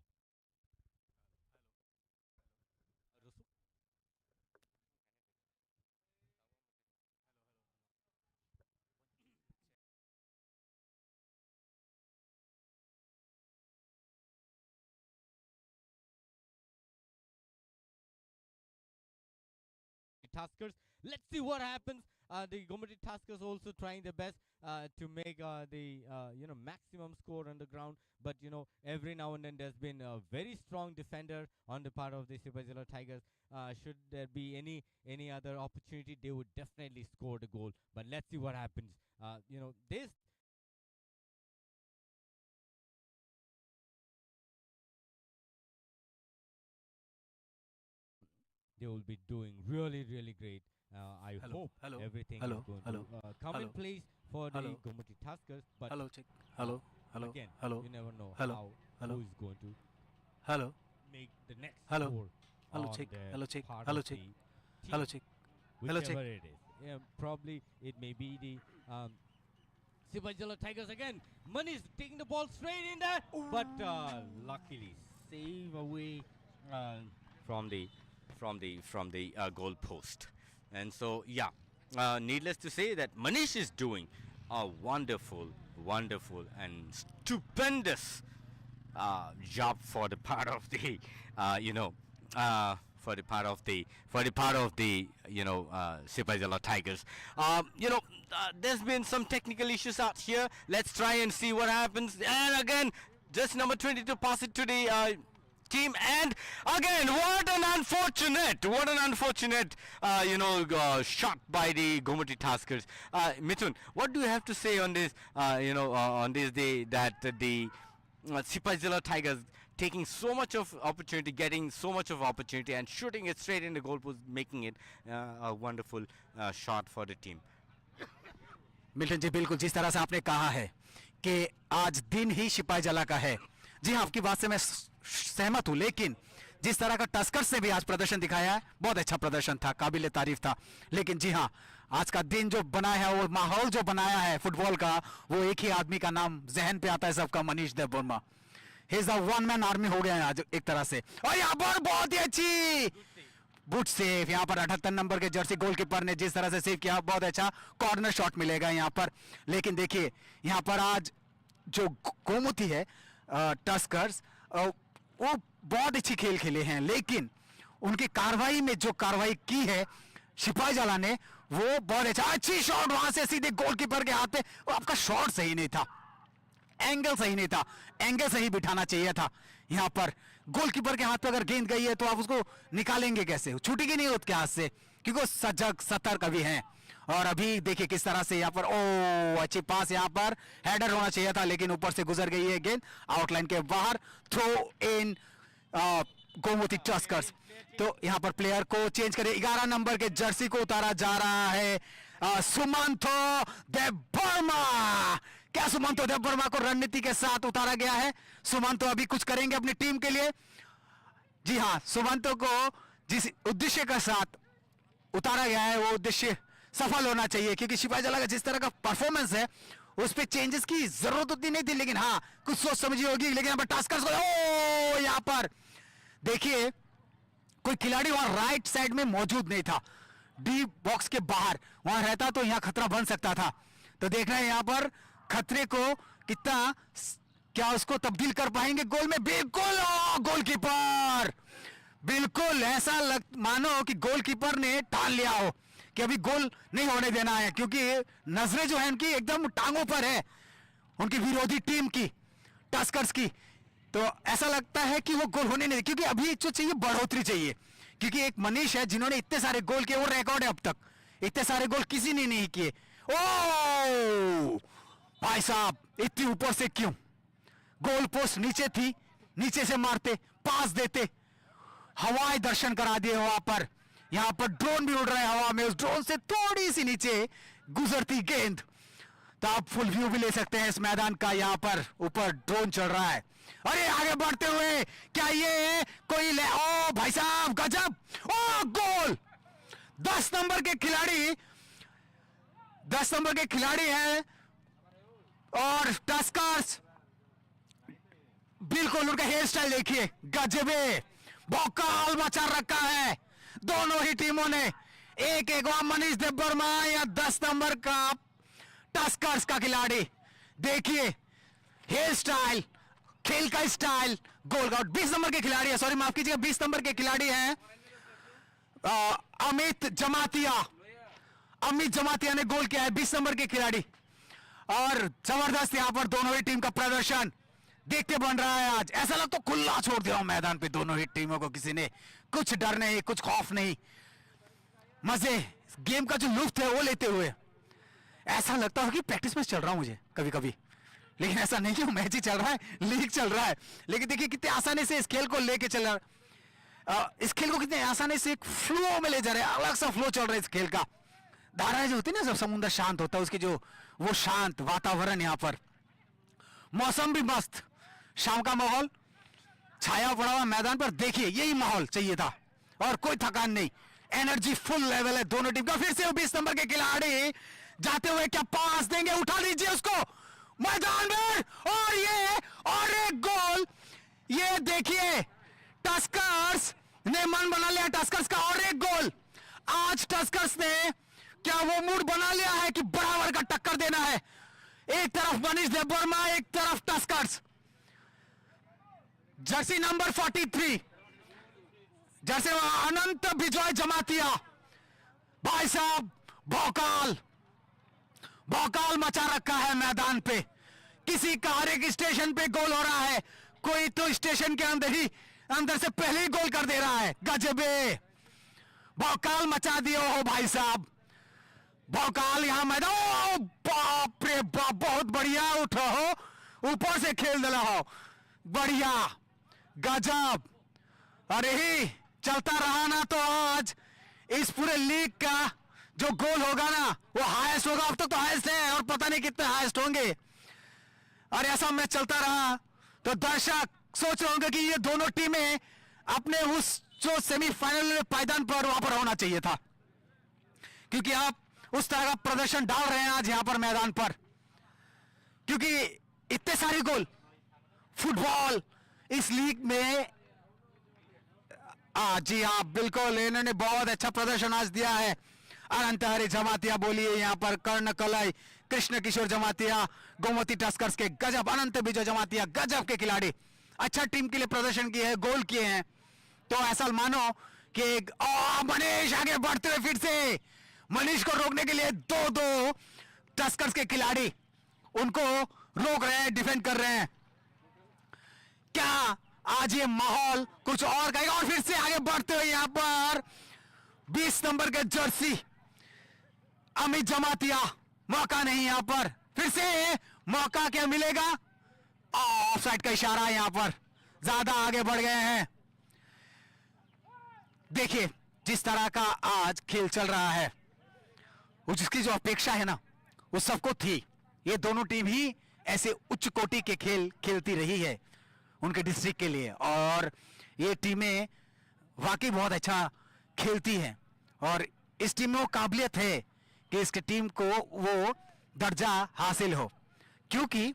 S3: Tuskers. Let's see what happens. The Gomati Tuskers also trying their best to make the maximum score on the ground, but every now and then there's been a very strong defender on the part of the Sipajala Tigers. Should there be any other opportunity, they would definitely score the goal. But let's see what happens. This. They will be doing really, really great. I hope everything is going to come in place for the Gomati Tuskers. But again, you never know how who is going to make the next score on their part of the team, whichever it is. Yeah, probably it may be the Sipajala Tigers again. Manish taking the ball straight in there, but luckily save away from the goal post. And so needless to say that Manish is doing a wonderful and stupendous job for the part of the Sipajala Tigers. There's been some technical issues out here. Let's try and see what happens. And again, just number 22 pass it to the team, and again what an unfortunate shot by the Gomati Tuskers. Mithun, what do you have to say on this on this day that the Sipajala Tigers taking so much of opportunity, getting so much of opportunity and shooting it straight in the goalpost, making it a wonderful shot for the team?
S2: Milton ji, बिल्कुल जिस तरह से आपने कहा है कि आज दिन ही सिपाहीजला का है, जी हाँ, आपकी बात से मैं सहमत हूं, लेकिन जिस तरह का टस्कर से भी आज प्रदर्शन दिखाया है, बहुत अच्छा प्रदर्शन था, काबिले तारीफ था। लेकिन जी हाँ, आज का दिन जो बना है, वो माहौल जो बनाया है फुटबॉल का, वो एक ही आदमी का नाम जहन पे आता है सबका, Manish Dev Varma. He is a one man army हो गया है आज एक तरह से। और यहाँ पर बहुत ही अच्छी बुट सेव, यहाँ पर 78 नंबर के जर्सी गोलकीपर ने जिस तरह से सेव किया, बहुत अच्छा कॉर्नर शॉट मिलेगा यहाँ पर। लेकिन देखिए यहाँ पर आज जो गोमती है टस्कर्स, वो बहुत अच्छी खेल खेले हैं, लेकिन उनकी कार्रवाई में जो कार्रवाई की है सिपाहीजला ने, वो बहुत अच्छा, अच्छी शॉट वहां से सीधे गोलकीपर के हाथ पे। वो आपका शॉट सही नहीं था, एंगल सही नहीं था, एंगल सही बिठाना चाहिए था। यहाँ पर गोलकीपर के हाथ पे अगर गेंद गई है तो आप उसको निकालेंगे कैसे, छूटेगी नहीं उसके हाथ से, क्योंकि वो सजग सतर्क अभी हैं। और अभी देखिए किस तरह से यहाँ पर अच्छी पास, यहाँ पर हेडर होना चाहिए था, लेकिन ऊपर से गुजर गई है गेंद आउटलाइन के बाहर। Throw in Gomti Tuskers. तो यहाँ पर प्लेयर को चेंज करे, 11 नंबर के जर्सी को उतारा जा रहा है सुमंतो देबबर्मा। क्या सुमंतो देबबर्मा को रणनीति के साथ उतारा गया है? सुमंतो अभी कुछ करेंगे अपनी टीम के लिए। जी हाँ, सुमंतो को जिस उद्देश्य के साथ उतारा गया है, वो उद्देश्य सफल होना चाहिए, क्योंकि सिपाहीजला का जिस तरह का परफॉर्मेंस है उस पे चेंजेस की जरूरत उतनी नहीं थी, लेकिन हाँ कुछ सोच समझी होगी। लेकिन यहाँ पर टस्कर्स को यहाँ पर देखिए कोई खिलाड़ी वहां राइट साइड में मौजूद नहीं था, डी बॉक्स के बाहर वहां रहता तो यहाँ खतरा बन सकता था। तो देखना है यहाँ पर खतरे को कितना, क्या उसको तब्दील कर पाएंगे गोल में। बिल्कुल गोलकीपर, बिल्कुल ऐसा मानो कि गोलकीपर ने ठान लिया हो कि अभी गोल नहीं होने देना है, क्योंकि नजरें जो है उनकी एकदम टांगों पर है, उनकी विरोधी टीम की, टस्कर्स की। तो ऐसा लगता है कि वो गोल होने नहीं, क्योंकि अभी जो चाहिए बढ़ोतरी चाहिए, क्योंकि एक मनीष है जिन्होंने इतने सारे गोल किए, वो रिकॉर्ड है अब तक, इतने सारे गोल किसी ने नहीं किए। ओ भाई साहब, इतनी ऊपर से क्यों? गोल पोस्ट नीचे थी, नीचे से मारते, पास देते, हवाई दर्शन करा दिए वहां पर। यहां पर ड्रोन भी उड़ रहा है हवा में, उस ड्रोन से थोड़ी सी नीचे गुजरती गेंद। तो आप फुल व्यू भी ले सकते हैं इस मैदान का, यहां पर ऊपर ड्रोन चल रहा है। अरे आगे बढ़ते हुए क्या ये कोई ले, ओ भाई साहब गजब, ओ गोल! 10 नंबर के खिलाड़ी, 10 नंबर के खिलाड़ी हैं और टस्कर्स, बिल्कुल उनका हेयर स्टाइल देखिए, गजबे, बौकाल मचा रखा है दोनों ही टीमों ने। एक वहां मनीष देबबर्मा या 10 नंबर का टस्कर्स का खिलाड़ी, देखिए हेयर स्टाइल, खेल का स्टाइल, गोल का। 20 नंबर के खिलाड़ी है, सॉरी माफ कीजिएगा, 20 नंबर के खिलाड़ी हैं अमित जमातिया, अमित जमातिया ने गोल किया है, 20 नंबर के खिलाड़ी। और जबरदस्त यहां पर दोनों ही टीम का प्रदर्शन देखते बन रहा है। आज ऐसा लगता तो खुला छोड़ दिया मैदान पे दोनों ही टीमों को, किसी ने कुछ डर नहीं, कुछ खौफ नहीं, मजे गेम का जो लुत्फ है वो लेते हुए। ऐसा लगता है कि प्रैक्टिस मैच चल रहा हूं मुझे कभी कभी, लेकिन ऐसा नहीं कि मैच ही चल रहा है, लीग चल रहा है। लेकिन देखिए कितने आसानी से इस खेल को लेके चल रहा है, इस खेल को कितने आसानी से एक फ्लो में ले जा रहे हैं, अलग सा फ्लो चल रहा है इस खेल का। धाराएं जो होती है ना, जब समुद्र शांत होता है उसकी जो वो शांत वातावरण, यहाँ पर मौसम भी मस्त, शाम का माहौल, छाया पड़ा हुआ मैदान पर। देखिए यही माहौल चाहिए था और कोई थकान नहीं, एनर्जी फुल लेवल है दोनों टीम का। फिर से 20 नंबर के खिलाड़ी जाते हुए क्या पास देंगे, उठा लीजिए उसको मैदान में, और एक गोल। ये देखिए टस्कर्स ने मन बना लिया, टस्कर्स का और एक गोल। आज टस्कर्स ने क्या वो मूड बना लिया है कि बराबर का टक्कर देना है, एक तरफ मनीष देवर्मा, एक तरफ टस्कर्स। जर्सी नंबर 43, जैसे अनंत विजय जमातिया, भाई साहब भौकाल भौकाल मचा रखा है मैदान पे। किसी का हर एक स्टेशन पे गोल हो रहा है, कोई तो स्टेशन के अंदर से पहले ही गोल कर दे रहा है। गजबे भौकाल मचा दिए हो भाई साहब, भौकाल यहां मैदान। बाप रे बाप, बहुत बढ़िया उठो हो, ऊपर से खेल दिला हो, बढ़िया गजब। अरे ही चलता रहा ना तो आज इस पूरे लीग का जो गोल होगा ना वो हाईएस्ट होगा। अब तक तो हाईएस्ट है और पता नहीं कितने हाईएस्ट होंगे। और ऐसा मैच चलता रहा तो दर्शक सोच रहे होंगे कि ये दोनों टीमें अपने उस जो सेमीफाइनल में पायदान पर वहां पर होना चाहिए था, क्योंकि आप उस तरह का प्रदर्शन डाल रहे हैं आज यहां पर मैदान पर, क्योंकि इतने सारे गोल फुटबॉल इस लीग में। जी हाँ बिल्कुल, इन्होंने बहुत अच्छा प्रदर्शन आज दिया है। अनंत हरि जमातिया बोलिए, यहाँ पर कर्ण कलई, कृष्ण किशोर जमातिया, गोमती टस्कर्स के गजब, अनंत विजय जमातिया गजब के खिलाड़ी, अच्छा टीम के लिए प्रदर्शन किए हैं, गोल किए हैं। तो ऐसा मानो कि मनीष आगे बढ़ते हुए फिर से मनीष को रोकने के लिए दो टस्कर्स के खिलाड़ी उनको रोक रहे हैं, डिफेंड कर रहे हैं। क्या आज ये माहौल कुछ और कहेगा। और फिर से आगे बढ़ते हुए यहां पर 20 नंबर के जर्सी अमित जमातिया, मौका नहीं यहां पर, फिर से मौका क्या मिलेगा, ऑफसाइड का इशारा यहां पर, ज्यादा आगे बढ़ गए हैं। देखिए जिस तरह का आज खेल चल रहा है, वो जिसकी जो अपेक्षा है ना वो सबको थी, ये दोनों टीम ही ऐसे उच्च कोटि के खेल खेलती रही है उनके डिस्ट्रिक्ट के लिए, और ये टीमें वाकई बहुत अच्छा खेलती हैं और इस टीम में वो काबिलियत है कि इसके टीम को वो दर्जा हासिल हो, क्योंकि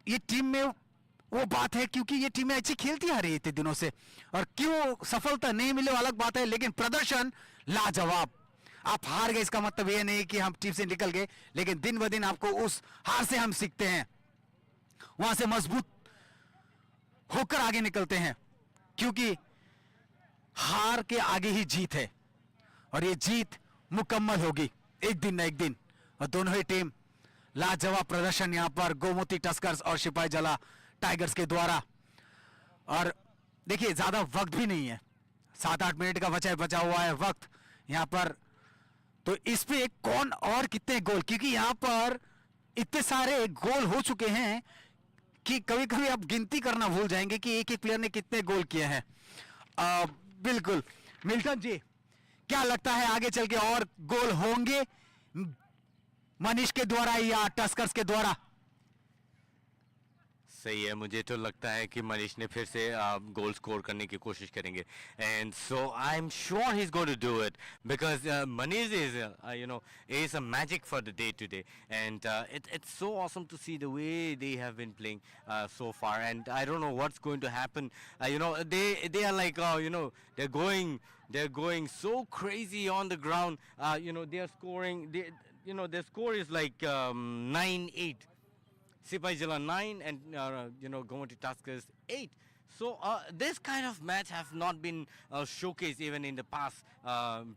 S2: ये टीम में वो बात है, क्योंकि ये टीमें अच्छी खेलती आ रही इतने दिनों से, और क्यों सफलता नहीं मिले अलग बात है, लेकिन प्रदर्शन लाजवाब। आप हार गए इसका मतलब ये नहीं कि हम टीम से निकल गए, लेकिन दिन ब दिन आपको उस हार से हम सीखते हैं, वहां से मजबूत होकर आगे निकलते हैं, क्योंकि हार के आगे ही जीत है और ये जीत मुकम्मल होगी एक दिन ना एक दिन। और दोनों ही टीम लाजवाब प्रदर्शन यहां पर गोमती टस्कर्स और सिपाही जला टाइगर्स के द्वारा। और देखिए ज्यादा वक्त भी नहीं है, 7-8 मिनट का बचा हुआ है वक्त यहां पर, तो इस पे कौन और कितने गोल, क्योंकि यहां पर इतने सारे गोल हो चुके हैं कि कभी कभी आप गिनती करना भूल जाएंगे कि एक एक प्लेयर ने कितने गोल किए हैं। बिल्कुल मिल्टन जी, क्या लगता है आगे चल के और गोल होंगे मनीष के द्वारा या टस्कर्स के द्वारा?
S3: सही है, मुझे तो लगता है कि मनीष ने फिर से गोल स्कोर करने की कोशिश करेंगे, and so I am sure he is going to do it, because Manish is is a magic for the day today, and it's so awesome to see the way they have been playing so far, and I don't know what's going to happen. They are like they're going so crazy on the ground. They are scoring. Their score is like 9-8. Sipai Jala 9 and Gomoti Tuskers 8.
S5: So this kind of match have not been showcased even in the past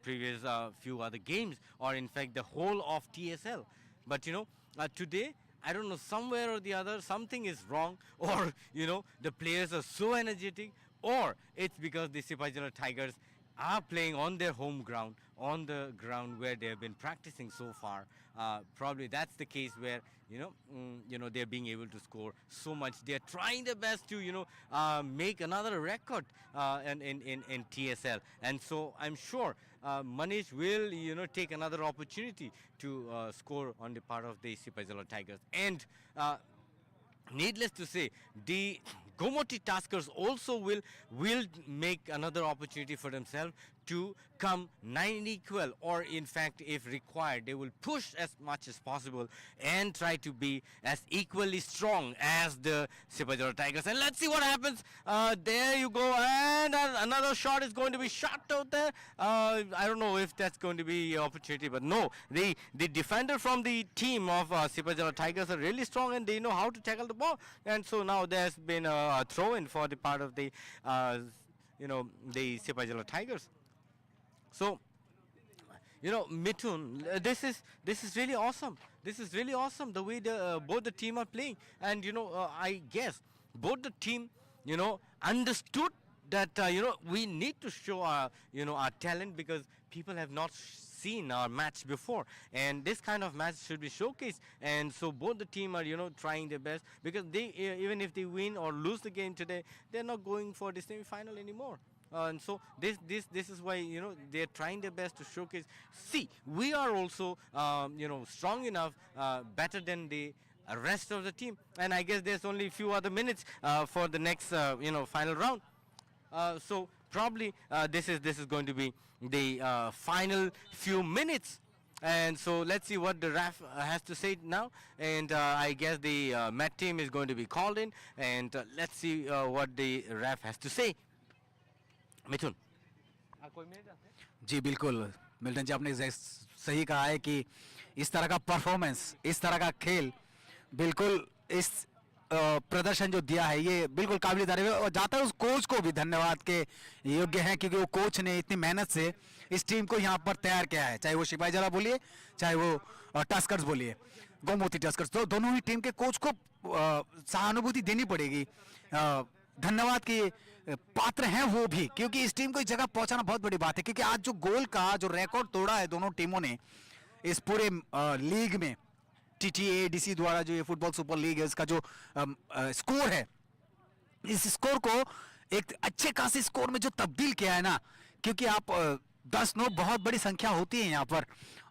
S5: previous few other games, or in fact the whole of TSL. But today, I don't know, somewhere or the other something is wrong, or the players are so energetic, or it's because the Sipajala Tigers are playing on their home ground, on the ground where they have been practicing so far. Probably that's the case where they're being able to score so much. They're trying their best to make another record in TSL, and so I'm sure Manish will take another opportunity to score on the part of the Sipajala Tigers. And needless to say, the Gomoti Taskers also will make another opportunity for themselves to come 9 equal, or in fact, if required, they will push as much as possible and try to be as equally strong as the Sipajala Tigers. And let's see what happens. There you go, and another shot is going to be shot out there. I don't know if that's going to be an opportunity, but no, the defender from the team of Sipajala Tigers are really strong, and they know how to tackle the ball. And so now there's been a throw-in for the part of the the Sipajala Tigers. So, Mithun, this is really awesome. This is really awesome the way both the team are playing, and I guess both the team understood that we need to show our our talent, because people have not seen our match before, and this kind of match should be showcased. And so both the team are trying their best, because they even if they win or lose the game today, they're not going for the semi-final anymore. And so this is why they're trying their best to showcase. See, we are also strong enough, better than the rest of the team, and I guess there's only a few other minutes for the next final round. So probably this is going to be the final few minutes. And so let's see what the ref has to say now. And I guess the Met team is going to be called in, and let's see what the ref has to say. मिथुन,
S2: जी बिल्कुल Milton जी, आपने सही कहा है कि इस तरह का performance, इस तरह का खेल, बिल्कुल इस प्रदर्शन जो दिया है ये बिल्कुल काबिल तारीफ है, और जाता है उस कोच को भी धन्यवाद के योग्य है, क्योंकि वो कोच ने इतनी मेहनत से इस टीम को यहाँ पर तैयार किया है, चाहे वो सिपाहीजला बोलिए, चाहे वो टस्कर्स बोलिए, गोमती टस्कर्स, तो दोनों ही टीम के कोच को सहानुभूति देनी पड़ेगी, धन्यवाद की पात्र हैं वो भी, क्योंकि इस टीम को इस जगह पहुंचाना बहुत बड़ी बात है। क्योंकि आज जो गोल का जो रिकॉर्ड तोड़ा है दोनों टीमों ने इस पूरे लीग में, TTADC द्वारा जो ये फुटबॉल सुपर लीग है, इसका जो स्कोर है, इस स्कोर को एक अच्छे खासे स्कोर में जो तब्दील किया है ना, क्योंकि आप 10-9 बहुत बड़ी संख्या होती है यहाँ पर,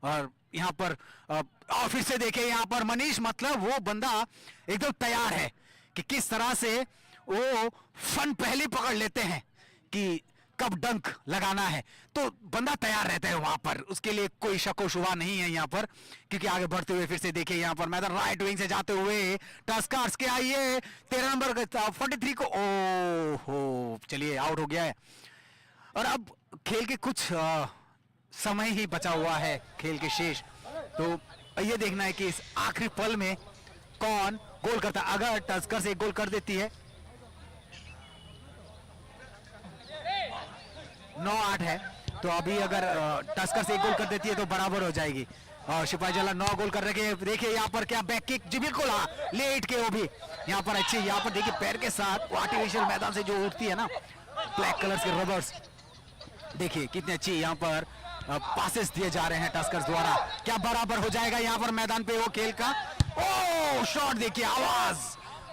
S2: और यहाँ पर और फिर से देखें यहाँ पर मनीष, मतलब वो बंदा एकदम तैयार है कि किस तरह से वो फन पहले पकड़ लेते हैं कि कब डंक लगाना है, तो बंदा तैयार रहता है वहां पर, उसके लिए कोई शक व शुबा नहीं है यहाँ पर। क्योंकि आगे बढ़ते हुए फिर से देखिए यहाँ पर मैदान राइट विंग से जाते हुए टस्कर्स के आइए 13 नंबर 43 को, ओहो चलिए आउट हो गया है। और अब खेल के कुछ समय ही बचा हुआ है, खेल के शेष, तो ये देखना है कि इस आखिरी पल में कौन गोल करता है। अगर टस्कर्स एक गोल कर देती है, 9-8 है, तो अभी अगर टस्कर्स एक गोल कर देती है तो बराबर हो जाएगी। और सिपाहीजला 9 गोल कर रखे हैं। देखिए यहाँ पर क्या बैक किक, जी बिल्कुल लेट के वो भी यहाँ पर अच्छी, यहाँ पर देखिए पैर के साथ वो आर्टिफिशियल मैदान से जो उठती है ना ब्लैक कलर्स के रबर्स, देखिए कितनी अच्छी यहाँ पर पासेस दिए जा रहे हैं टस्कर्स द्वारा। क्या बराबर हो जाएगा यहाँ पर मैदान पे वो खेल का? ओ शॉट देखिए, आवाज,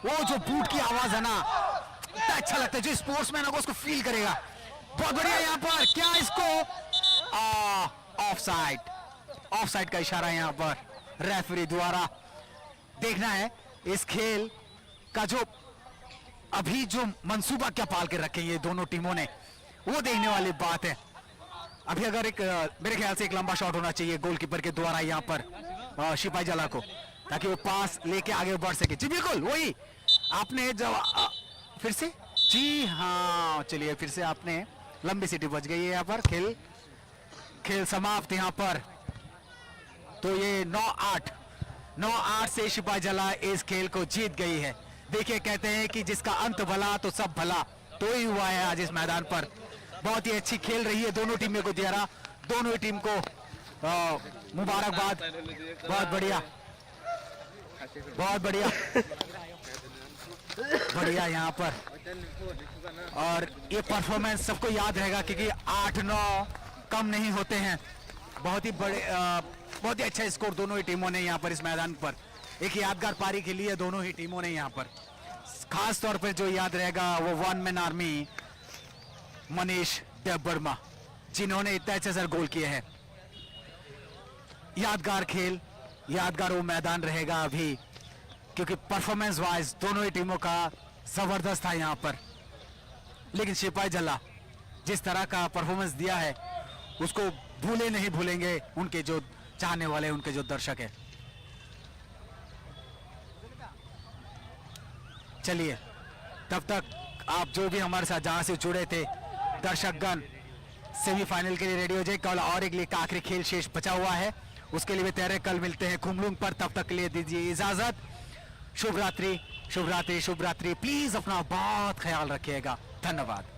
S2: वो जो बूट की आवाज है ना, इतना अच्छा लगता है, जो स्पोर्ट्समैन होगा उसको फील करेगा। बहुत बढ़िया यहाँ पर, क्या इसको ऑफसाइड का इशारा यहाँ पर रेफरी द्वारा। देखना है इस खेल का जो अभी जो मंसूबा क्या पाल के रखे ये दोनों टीमों ने, वो देखने वाली बात है। अभी अगर एक मेरे ख्याल से एक लंबा शॉट होना चाहिए गोलकीपर के द्वारा यहाँ पर सिपाहीजला को, ताकि वो पास लेके आगे बढ़ सके। जी बिल्कुल वही आपने जब फिर से, जी हाँ चलिए फिर से आपने लंबी सीटी बच गई है यहाँ पर, खेल समाप्त यहाँ पर। तो ये 9-8 से सिपाहीजला इस खेल को जीत गई है। देखिए कहते हैं कि जिसका अंत भला तो सब भला, तो ही हुआ है आज इस मैदान पर। बहुत ही अच्छी खेल रही है दोनों टीमें को दिया, दोनों ही टीम को मुबारकबाद। बहुत बढ़िया, बहुत बढ़िया, बढ़िया यहाँ पर। और ये परफॉर्मेंस सबको याद रहेगा क्योंकि 8-9 कम नहीं होते हैं। बहुत ही बड़े बहुत ही अच्छा स्कोर दोनों ही टीमों ने यहाँ पर इस मैदान पर एक यादगार पारी खेली है दोनों ही टीमों ने यहाँ पर। खास तौर पर जो याद रहेगा वो one man army Manish Debbarma, जिन्होंने इतना अच्छा सर गोल किए हैं। यादगार खेल, यादगार वो मैदान रहेगा अभी, क्योंकि परफॉर्मेंस वाइज दोनों ही टीमों का जबरदस्त था यहाँ पर। लेकिन सिपाही जला जिस तरह का परफॉर्मेंस दिया है उसको भूले नहीं भूलेंगे उनके जो चाहने वाले, उनके जो दर्शक है। चलिए, तब तक आप जो भी हमारे साथ जहां से जुड़े थे दर्शकगण, सेमीफाइनल के लिए रेडी हो जाए। कल और एक लीग का आखिरी खेल शेष बचा हुआ है, उसके लिए भी तैयार। कल मिलते हैं खुमलुंग पर, तब तक के लिए दीजिए इजाजत। शुभ रात्रि, शुभ रात्रि, शुभ रात्रि। प्लीज अपना बहुत ख्याल रखिएगा। धन्यवाद।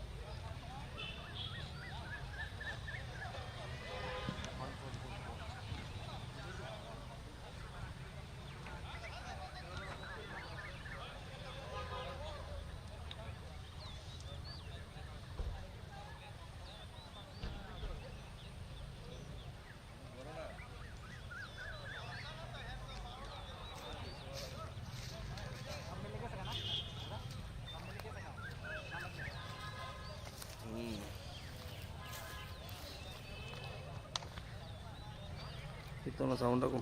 S6: Itu lah sound aku.